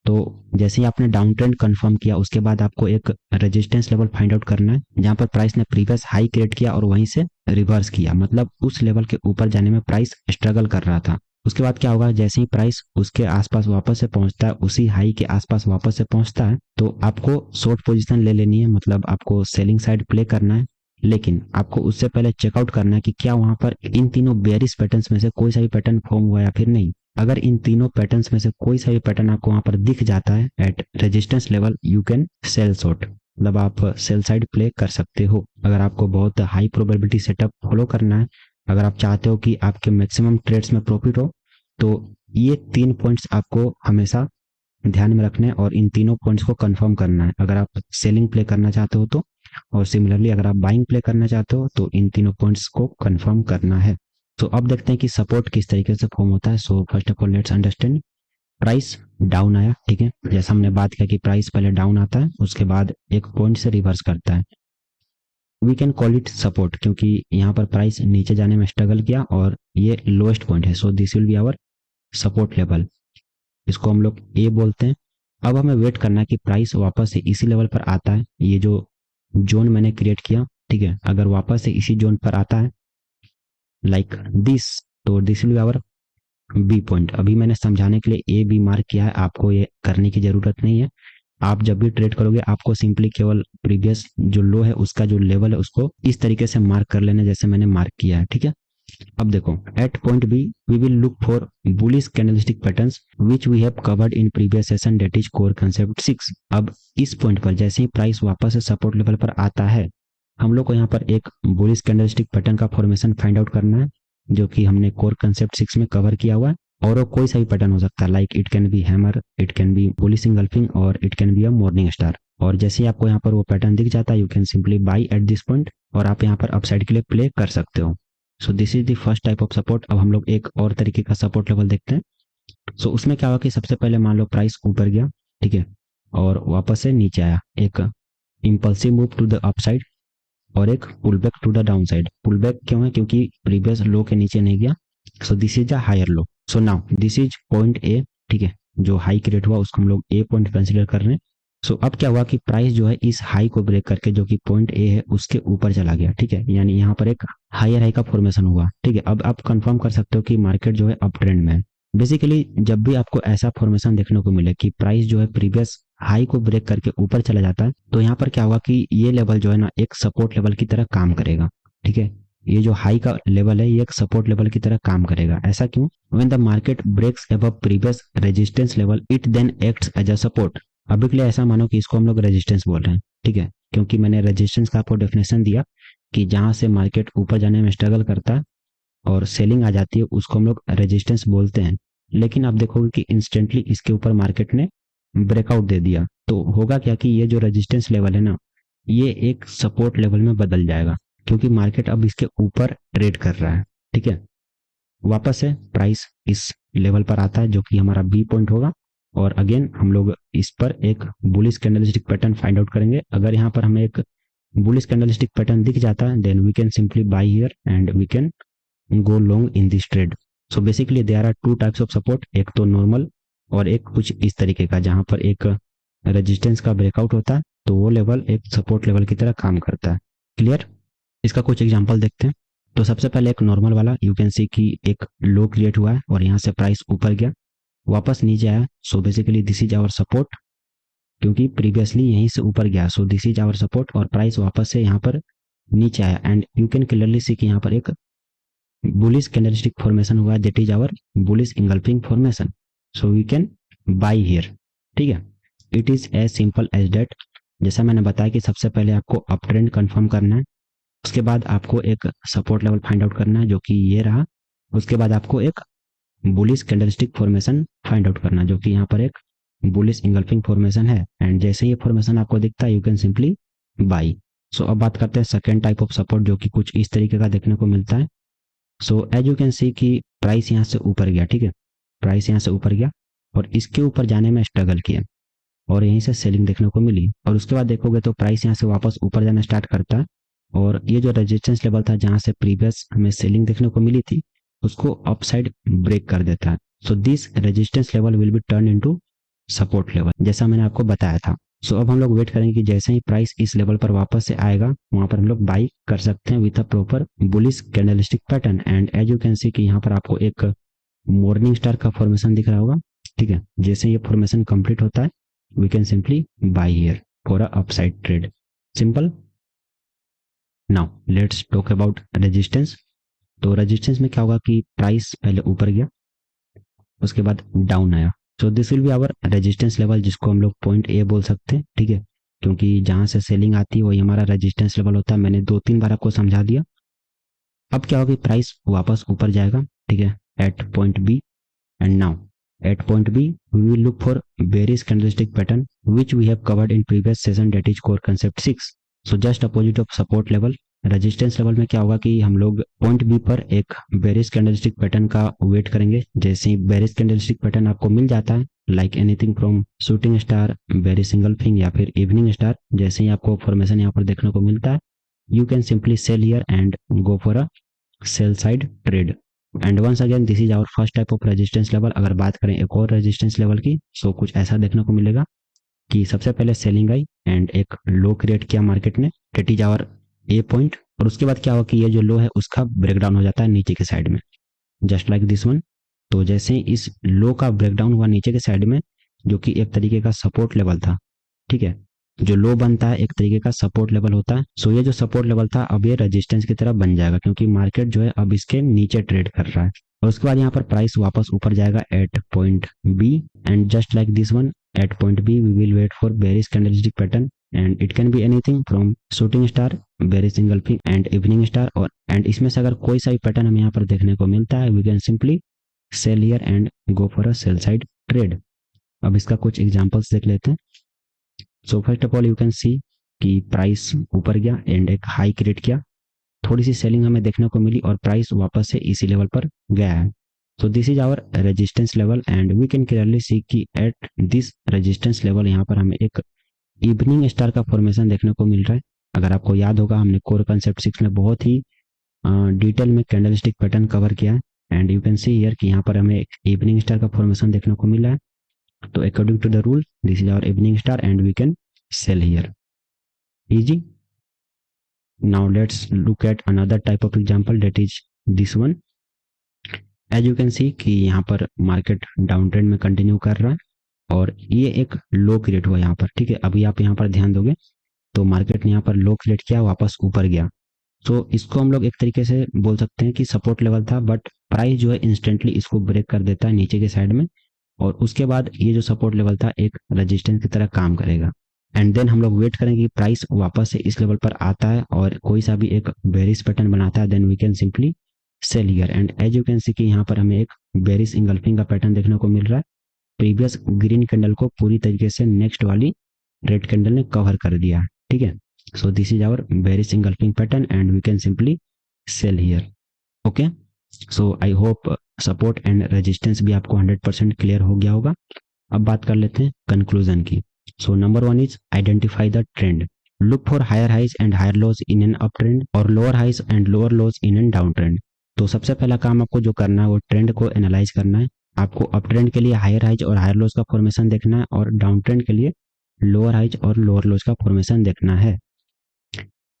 तो जैसे ही आपने डाउन ट्रेंड कंफर्म किया उसके बाद आपको एक रेजिस्टेंस लेवल फाइंड आउट करना है जहां पर प्राइस ने प्रीवियस हाई क्रिएट किया और वहीं से रिवर्स किया, मतलब उस लेवल के ऊपर जाने में प्राइस स्ट्रगल कर रहा था। उसके बाद क्या होगा, जैसे ही प्राइस उसके आसपास वापस से पहुंचता है, उसी हाई के आसपास वापस से पहुंचता है, तो आपको शॉर्ट पोजीशन ले लेनी है, मतलब आपको सेलिंग साइड प्ले करना है। लेकिन आपको उससे पहले चेकआउट करना है कि क्या वहां पर इन तीनों बेयरिश पैटर्न्स में से कोई सा भी पैटर्न फॉर्म हुआ या फिर नहीं। अगर इन तीनों पैटर्न्स में से कोई सा भी पैटर्न आपको वहां पर दिख जाता है at resistance level, you can sell short, मतलब आप सेल साइड प्ले कर सकते हो। अगर आपको बहुत हाई प्रोबेबिलिटी सेटअप फॉलो करना है, अगर आप चाहते हो कि आपके मैक्सिमम ट्रेड्स में प्रॉफिट हो, तो ये 3 पॉइंट्स आपको हमेशा ध्यान में रखना है और इन तीनों पॉइंट्स को कंफर्म करना है अगर आप सेलिंग प्ले करना चाहते हो तो। और सिमिलरली अगर आप बाइंग प्ले करना चाहते हो तो इन तीनों पॉइंट्स को कंफर्म करना है। तो अब देखते हैं कि सपोर्ट किस तरीके से फॉर्म होता है। सो first of all let's understand, price down आया, ठीक है, जैसा हमने बात किया कि प्राइस पहले डाउन आता है उसके बाद एक पॉइंट से रिवर्स करता है, we can call it support, क्योंकि यहाँ पर प्राइस नीचे जाने में स्ट्रगल किया और ये लोएस्ट पॉइंट है, so this will be our support level, इसको हम लोग ए बोलते हैं। अब हमें वेट करना है कि प्राइस वापस से इसी लेवल पर आता है, ये जो जोन मैंने क्रिएट किया, ठीक है, अगर वापस से इसी जोन पर आता है लाइक दिस, तो this will be our B point. अभी मैंने समझाने के लिए ए बी मार्क किया है, आपको ये करने की जरूरत नहीं है। आप जब भी ट्रेड करोगे आपको सिंपली केवल प्रीवियस जो लो है उसका जो लेवल है उसको इस तरीके से मार्क कर लेना जैसे मैंने मार्क किया है, ठीक है। अब देखो, at point B we will look for bullish candlestick patterns which we have covered in previous session, that is core concept 6। अब इस पॉइंट पर जैसे ही प्राइस वापस से सपोर्ट लेवल पर आता है, हम लोग को यहाँ पर एक बुलिश कैंडलस्टिक पैटर्न का फॉर्मेशन फाइंड आउट करना है जो कि हमने कोर कांसेप्ट 6 में कवर किया हुआ है। और वो कोई सा भी पैटर्न हो सकता है, like it can be hammer, it can be bullish engulfing और it can be a morning star. और जैसे ही आपको यहाँ पर वो पैटर्न दिख जाता है, you can simply by eight this point और आप यहाँ पर अपसाइड के लिए प्ले कर सकते हो। सो this is the first type of support. अब हम लोग एक और तरीके का सपोर्ट लेवल देखते हैं। सो उसमें क्या हुआ कि सबसे पहले मान लो प्राइस ऊपर गया, ठीक है, और वापस से नीचे आया, एक impulsive move to the upside और एक pull back to the down side. Pull back क्यों है, क्योंकि प्रीवियस लो के नीचे नहीं गया, so this is a higher low. So now this is point A, ठीक है, जो हाई क्रिएट हुआ उसको हम लोग ए पॉइंट कंसिडर कर रहे हैं। सो अब क्या हुआ कि प्राइस जो है इस हाई को ब्रेक करके जो कि पॉइंट ए है उसके ऊपर चला गया, ठीक है, यानी यहाँ पर एक हायर हाई का फॉर्मेशन हुआ, ठीक है। अब आप कंफर्म कर सकते हो कि मार्केट जो है अप ट्रेंड में है। बेसिकली जब भी आपको ऐसा फॉर्मेशन देखने को मिले कि प्राइस जो है प्रीवियस हाई को ब्रेक करके ऊपर चला जाता है, तो यहाँ पर क्या होगा कि ये लेवल जो है ना एक सपोर्ट लेवल की तरह काम करेगा, ठीक है। ये जो हाई का लेवल है ये एक सपोर्ट लेवल की तरह काम करेगा। ऐसा क्यों? When the market breaks above previous resistance level it then acts as a support. अभी के लिए ऐसा मानो कि इसको हम लोग रेजिस्टेंस बोल रहे हैं, ठीक है, क्योंकि मैंने रेजिस्टेंस का आपको डेफिनेशन दिया कि जहां से मार्केट ऊपर जाने में स्ट्रगल करता है और सेलिंग आ जाती है उसको हम लोग रेजिस्टेंस बोलते हैं। लेकिन आप देखोगे कि इंस्टेंटली इसके ऊपर मार्केट ने ब्रेकआउट दे दिया, तो होगा क्या कि ये जो रेजिस्टेंस लेवल है ना ये एक सपोर्ट लेवल में बदल जाएगा, क्योंकि मार्केट अब इसके ऊपर ट्रेड कर रहा है, ठीक है। वापस से प्राइस इस लेवल पर आता है जो कि हमारा बी पॉइंट होगा और अगेन हम लोग इस पर एक bullish candlestick pattern find out करेंगे। अगर यहाँ पर हमें एक बुलिश कैंडलस्टिक पैटर्न दिख जाता है then we can simply buy here and we can go long in this trade. So basically there are two types of support, एक तो नॉर्मल और एक कुछ इस तरीके का जहां पर एक रेजिस्टेंस का ब्रेकआउट होता है तो वो लेवल एक सपोर्ट लेवल की तरह काम करता है। क्लियर? इसका कुछ एग्जांपल देखते हैं। तो सबसे पहले एक नॉर्मल वाला, यू कैन सी कि एक लो क्रिएट हुआ है और यहाँ से प्राइस ऊपर गया वापस नीचे आया, so basically this is our support, क्योंकि प्रीवियसली यहीं से ऊपर गया, so this is our support और प्राइस वापस से यहाँ पर नीचे आया and you can clearly see कि यहाँ पर एक बुलिश कैंडलस्टिक फॉर्मेशन हुआ है, that is our bullish engulfing formation, so we can buy here, ठीक है। It is as simple as that. जैसा मैंने बताया कि सबसे पहले आपको अप ट्रेंड कंफर्म करना है, उसके बाद आपको एक सपोर्ट लेवल फाइंड आउट करना है जो कि ये रहा, उसके बाद आपको एक bullish candlestick formation find out करना जो कि यहाँ पर एक बुलिश इंगल्फिंग फॉर्मेशन है एंड जैसे ये फॉर्मेशन आपको दिखता है यू कैन सिंपली बाई। सो अब बात करते हैं सेकेंड टाइप ऑफ सपोर्ट जो कि कुछ इस तरीके का देखने को मिलता है। So as you can see कि प्राइस यहाँ से ऊपर गया, ठीक है, प्राइस यहाँ से ऊपर गया और इसके ऊपर जाने में स्ट्रगल किया और यहीं से सेलिंग देखने को मिली और उसके बाद देखोगे तो प्राइस यहाँ से वापस ऊपर जाना स्टार्ट करता है और ये जो रेजिस्टेंस लेवल था जहां से प्रीवियस हमें सेलिंग देखने को मिली थी उसको अपसाइड ब्रेक कर देता है। So this resistance level will be turn into support level, जैसा मैंने आपको बताया था। सो अब हम लोग वेट करेंगे कि जैसे ही प्राइस इस लेवल पर वापस से आएगा वहां पर हम लोग बाई कर सकते हैं with a proper bullish candlestick pattern. And as you can see कि यहाँ पर आपको एक मॉर्निंग स्टार का फॉर्मेशन दिख रहा होगा, ठीक है। जैसे ये फॉर्मेशन कंप्लीट होता है we can simply buy here for a upside trade, simple. Now let's talk about resistance. तो रेजिस्टेंस में क्या होगा कि प्राइस पहले ऊपर गया, उसके बाद डाउन आया। So this will be our resistance level, जिसको हम लोग पॉइंट ए बोल सकते हैं, ठीक है। क्योंकि जहां से सेलिंग आती है वही हमारा रेजिस्टेंस लेवल होता है। मैंने 2-3 बार आपको समझा दिया। अब क्या होगा, प्राइस वापस ऊपर जाएगा, ठीक है, at point B. And now at point B we will look for bearish candlestick pattern which we have covered in previous session, that is core concept 6. so just opposite of support level, resistance level में क्या होगा कि हम लोग point B पर एक bearish candlestick pattern का wait करेंगे। जैसे ही बेरिश कैंडलस्टिक पैटर्न आपको मिल जाता है, like anything from shooting star, bearish engulfing या फिर इवनिंग स्टार, जैसे ही आपको फॉर्मेशन यहाँ पर देखने को मिलता है you can simply sell here and go for a sell side trade. And once again this is our first type of resistance level. अगर बात करें एक और रेजिस्टेंस लेवल की, सो कुछ ऐसा देखने को मिलेगा कि सबसे पहले सेलिंग आई एंड एक लो क्रिएट किया मार्केट ने, that is our A point. और उसके बाद क्या हुआ कि ये जो लो है उसका ब्रेकडाउन हो जाता है नीचे के साइड में, जस्ट लाइक दिस वन। तो जैसे इस लो का ब्रेकडाउन हुआ नीचे के साइड में, जो कि एक तरीके का सपोर्ट लेवल था, ठीक है। जो लो बनता है एक तरीके का सपोर्ट लेवल होता है। सो ये जो सपोर्ट लेवल था अब ये रेजिस्टेंस की तरफ बन जाएगा, क्योंकि मार्केट जो है अब इसके नीचे ट्रेड कर रहा है। और उसके बाद यहाँ पर प्राइस वापस ऊपर जाएगा at point B. And just like this one, at point B we will wait for bearish candlestick pattern and it can be anything from shooting star, bearish engulfing and evening star. और and इसमें से अगर कोई सा भी pattern हमें यहाँ पर देखने को मिलता है we can simply sell here and go for a sell side trade. अब इसका कुछ एग्जांपल्स देख लेते हैं। So first of all you can see कि प्राइस ऊपर गया एंड एक हाई क्रिएट किया, थोड़ी सी सेलिंग हमें देखने को मिली और प्राइस वापस से इसी लेवल पर गया है। So this is our resistance level and we can clearly see कि एट दिस रेजिस्टेंस लेवल यहाँ पर हमें एक इवनिंग स्टार का फॉर्मेशन देखने को मिल रहा है। अगर आपको याद होगा हमने कोर कंसेप्ट 6 में बहुत ही डिटेल में कैंडलस्टिक पैटर्न कवर किया है and you can see here कि यहाँ पर हमें एक इवनिंग स्टार का फॉर्मेशन देखने को मिला है। तो according to the rule this is our evening star and we can sell here, easy. Now let's look at another type of example, that is this one. as you can see कि यहाँ पर market down trend में continue कर रहा है और ये एक लो क्रिएट हुआ यहाँ पर, ठीक है। अभी आप यहाँ पर ध्यान दोगे तो मार्केट ने यहाँ पर लो क्रिएट किया, वापस ऊपर गया। तो इसको हम लोग एक तरीके से बोल सकते हैं कि सपोर्ट लेवल था, बट प्राइस जो है इंस्टेंटली इसको ब्रेक कर देता है नीचे के साइड में और उसके बाद ये जो सपोर्ट लेवल था एक रेजिस्टेंस की तरह काम करेगा। एंड देन हम लोग वेट करेंगे कि प्राइस वापस से इस लेवल पर आता है और कोई सा भी एक बेरिश पैटर्न बनाता है, then we can simply sell here. And as you can see कि यहाँ पर हमें एक बेरिश इंगल्फिंग का पैटर्न देखने को मिल रहा है। प्रीवियस ग्रीन कैंडल को पूरी तरीके से नेक्स्ट वाली रेड कैंडल ने कवर कर दिया, ठीक है। So this is our bearish engulfing pattern and we can simply sell here, okay. So I hope support and resistance भी आपको 100% क्लियर हो गया होगा। अब बात कर लेते हैं कंक्लूजन की। So number one is identify the trend. Look for higher highs and higher lows in an uptrend or lower highs and lower lows in an downtrend. तो सबसे पहला काम आपको जो करना है वो ट्रेंड को एनालाइज करना है। आपको अप ट्रेंड के लिए हायर हाइज और हायर लोज का फॉर्मेशन देखना है और डाउन ट्रेंड के लिए लोअर हाइज और लोअर लोज का फॉर्मेशन देखना है।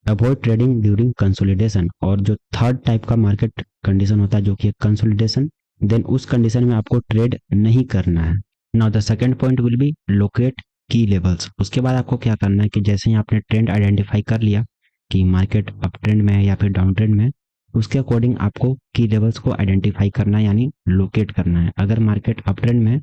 अवॉइड ट्रेडिंग ड्यूरिंग कंसोलिडेशन, और जो थर्ड टाइप का मार्केट कंडीशन होता है जो कि कंसोलिडेशन, देन उस कंडीशन में आपको ट्रेड नहीं करना है। Now the second point will be locate की लेवल्स। उसके बाद आपको क्या करना है कि जैसे ही आपने ट्रेंड आइडेंटिफाई कर लिया कि मार्केट अप ट्रेंड में है या फिर डाउन ट्रेंड में है, उसके अकॉर्डिंग आपको की लेवल्स को आइडेंटिफाई करना है, यानी लोकेट करना है। अगर मार्केट अप ट्रेंड में है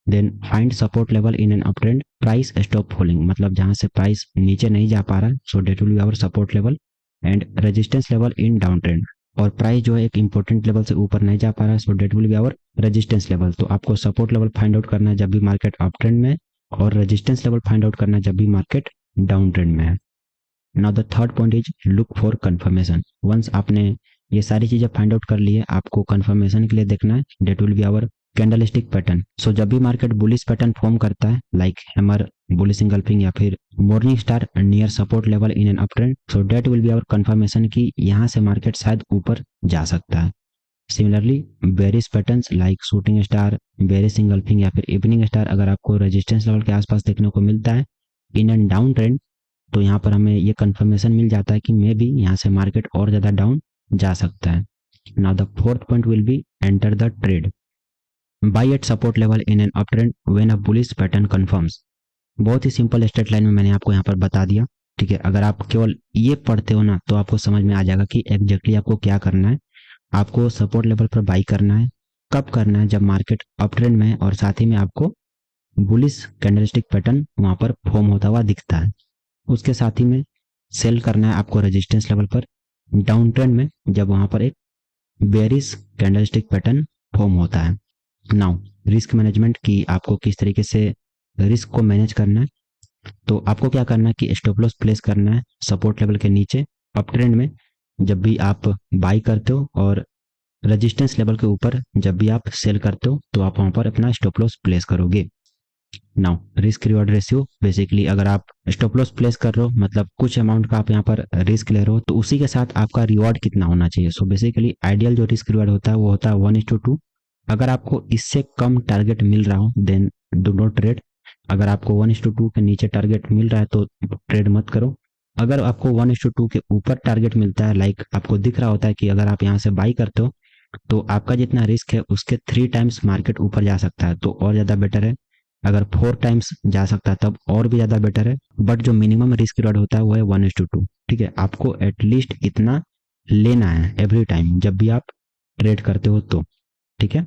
then find support level in an up trend, price stop falling, मतलब जहां से प्राइस नीचे नहीं जा पा रहा है, so that will be our support level. And resistance level in down trend, और प्राइस जो है एक इंपॉर्टेंट लेवल से ऊपर नहीं जा पा रहा है, so that will be our resistance level. तो आपको सपोर्ट लेवल फाइंड आउट करना है जब भी मार्केट अप ट्रेंड में है और रेजिस्टेंस लेवल फाइंड आउट करना है जब भी मार्केट डाउन ट्रेंड में है। Now the third point is look for confirmation. Once आपने ये सारी चीजें फाइंड आउट कर ली है, आपको कंफर्मेशन के लिए देखना है, that will be our candlestick pattern. So जब भी मार्केट बुलिश पैटर्न फॉर्म करता है लाइक हैमर, बुलिश इंगल्फिंग या फिर morning star near support level in an up trend, so that will be our confirmation कि यहाँ से मार्केट शायद ऊपर जा सकता है। Similarly bearish patterns like shooting star, bearish engulfing या फिर इवनिंग स्टार अगर आपको रेजिस्टेंस लेवल के आसपास देखने को मिलता है इन एंड डाउन ट्रेंड, तो यहाँ पर हमें ये कंफर्मेशन मिल जाता है कि मे बी यहाँ से मार्केट और ज़्यादा डाउन जा सकता है। Now the fourth point will be enter the trade, by eight support level in an up trend when a bullish pattern confirms. बहुत ही सिंपल स्ट्रेट लाइन में मैंने आपको यहाँ पर बता दिया, ठीक है। अगर आप केवल ये पढ़ते हो ना तो आपको समझ में आ जाएगा कि एग्जैक्टली आपको क्या करना है। आपको सपोर्ट लेवल पर बाई करना है, कब करना है, जब मार्केट अप ट्रेंड में है और साथ ही में आपको बुलिश कैंडलस्टिक पैटर्न वहां पर फॉर्म होता हुआ दिखता है। उसके साथ ही में सेल करना है आपको रेजिस्टेंस लेवल पर डाउन ट्रेंड में, जब वहां पर एक बेरिश कैंडलस्टिक पैटर्न फॉर्म होता है। नाउ रिस्क मैनेजमेंट की आपको किस तरीके से रिस्क को मैनेज करना है, तो आपको क्या करना है कि स्टॉप लॉस प्लेस करना है सपोर्ट लेवल के नीचे अप ट्रेंड में जब भी आप बाई करते हो, और रेजिस्टेंस लेवल के ऊपर जब भी आप सेल करते हो तो आप वहां पर अपना स्टॉप लॉस प्लेस करोगे। Now risk reward ratio, basically अगर आप स्टॉप लॉस प्लेस कर रहे हो मतलब कुछ अमाउंट का आप यहाँ पर रिस्क ले रहे हो, तो उसी के साथ आपका रिवॉर्ड कितना होना चाहिए। सो बेसिकली आइडियल जो रिस्क रिवॉर्ड होता है वो होता है 1:2। अगर आपको इससे कम टारगेट मिल रहा हो देन डू नॉट ट्रेड। अगर आपको 1:2 के नीचे टारगेट मिल रहा है तो ट्रेड मत करो। अगर आपको 1:2 के ऊपर टारगेट मिलता है, लाइक आपको दिख रहा होता है कि अगर आप यहाँ से बाई करते हो तो आपका जितना रिस्क है उसके 3 टाइम्स मार्केट ऊपर जा सकता है, तो और ज़्यादा बेटर है। अगर 4 टाइम्स जा सकता है तब और भी ज़्यादा बेटर है। बट जो मिनिमम रिस्क रिवॉर्ड होता है वो है 1:2, ठीक है। आपको एटलीस्ट इतना लेना है एवरी टाइम जब भी आप ट्रेड करते हो तो, ठीक है।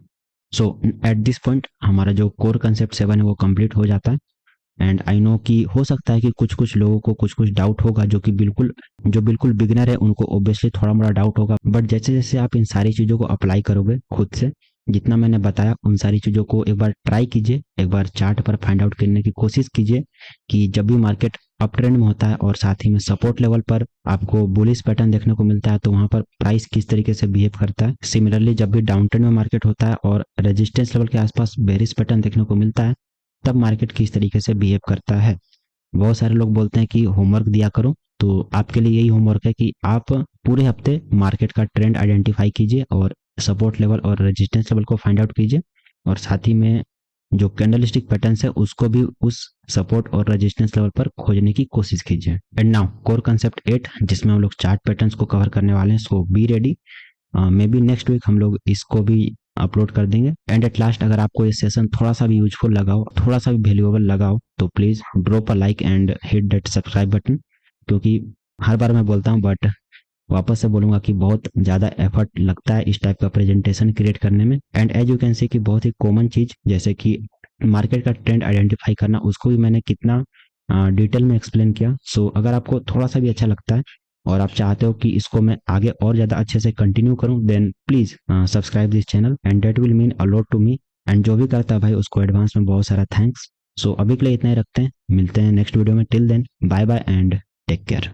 सो एट दिस पॉइंट हमारा जो कोर कंसेप्ट 7 है वो कंप्लीट हो जाता है। एंड आई नो कि हो सकता है कि कुछ कुछ लोगों को कुछ कुछ डाउट होगा, जो बिल्कुल बिगिनर है उनको ऑब्वियसली थोड़ा मोड़ा डाउट होगा। बट जैसे जैसे आप इन सारी चीज़ों को अप्लाई करोगे खुद से, जितना मैंने बताया उन सारी चीज़ों को एक बार ट्राई कीजिए, एक बार चार्ट पर फाइंड आउट करने की कोशिश कीजिए कि जब भी मार्केट अप ट्रेंड में होता है और साथ ही में सपोर्ट लेवल पर आपको बुलिश पैटर्न देखने को मिलता है तो वहां पर प्राइस किस तरीके से बिहेव करता है। सिमिलरली जब भी डाउन ट्रेंड में मार्केट होता है और रेजिस्टेंस लेवल के आसपास बेरिश पैटर्न देखने को मिलता है तब मार्केट किस तरीके से बिहेव करता है। बहुत सारे लोग बोलते हैं कि होमवर्क दिया करो, तो आपके लिए यही होमवर्क है कि आप पूरे हफ्ते मार्केट का ट्रेंड आइडेंटिफाई कीजिए और सपोर्ट लेवल और रेजिस्टेंस लेवल को फाइंड आउट कीजिए, और साथ ही में जो कैंडलस्टिक पैटर्न्स है उसको भी उस सपोर्ट और रेजिस्टेंस लेवल पर खोजने की कोशिश कीजिए। एंड नाउ कोर कंसेप्ट 8 जिसमें हम लोग चार्ट पैटर्न्स को कवर करने वाले हैं, so be ready. Maybe next week हम लोग इसको भी अपलोड कर देंगे। एंड एट लास्ट अगर आपको ये सेशन थोड़ा सा भी यूजफुल लगा हो, थोड़ा सा भी वैल्यूएबल लगा हो, तो please drop a like and hit that subscribe button, क्योंकि हर बार मैं बोलता हूँ बट वापस से बोलूंगा कि बहुत ज़्यादा एफर्ट लगता है इस टाइप का प्रेजेंटेशन क्रिएट करने में। And as you can see कि बहुत ही कॉमन चीज़ जैसे कि मार्केट का ट्रेंड आइडेंटिफाई करना, उसको भी मैंने कितना डिटेल में एक्सप्लेन किया। सो अगर आपको थोड़ा सा भी अच्छा लगता है और आप चाहते हो कि इसको मैं आगे और ज़्यादा अच्छे से कंटिन्यू करूं, then please subscribe this channel and that will mean a lot to me. And जो भी करता है भाई उसको एडवांस में बहुत सारा थैंक्स। सो अभी के लिए इतना ही रखते हैं, मिलते हैं नेक्स्ट वीडियो में। Till then bye bye and take care.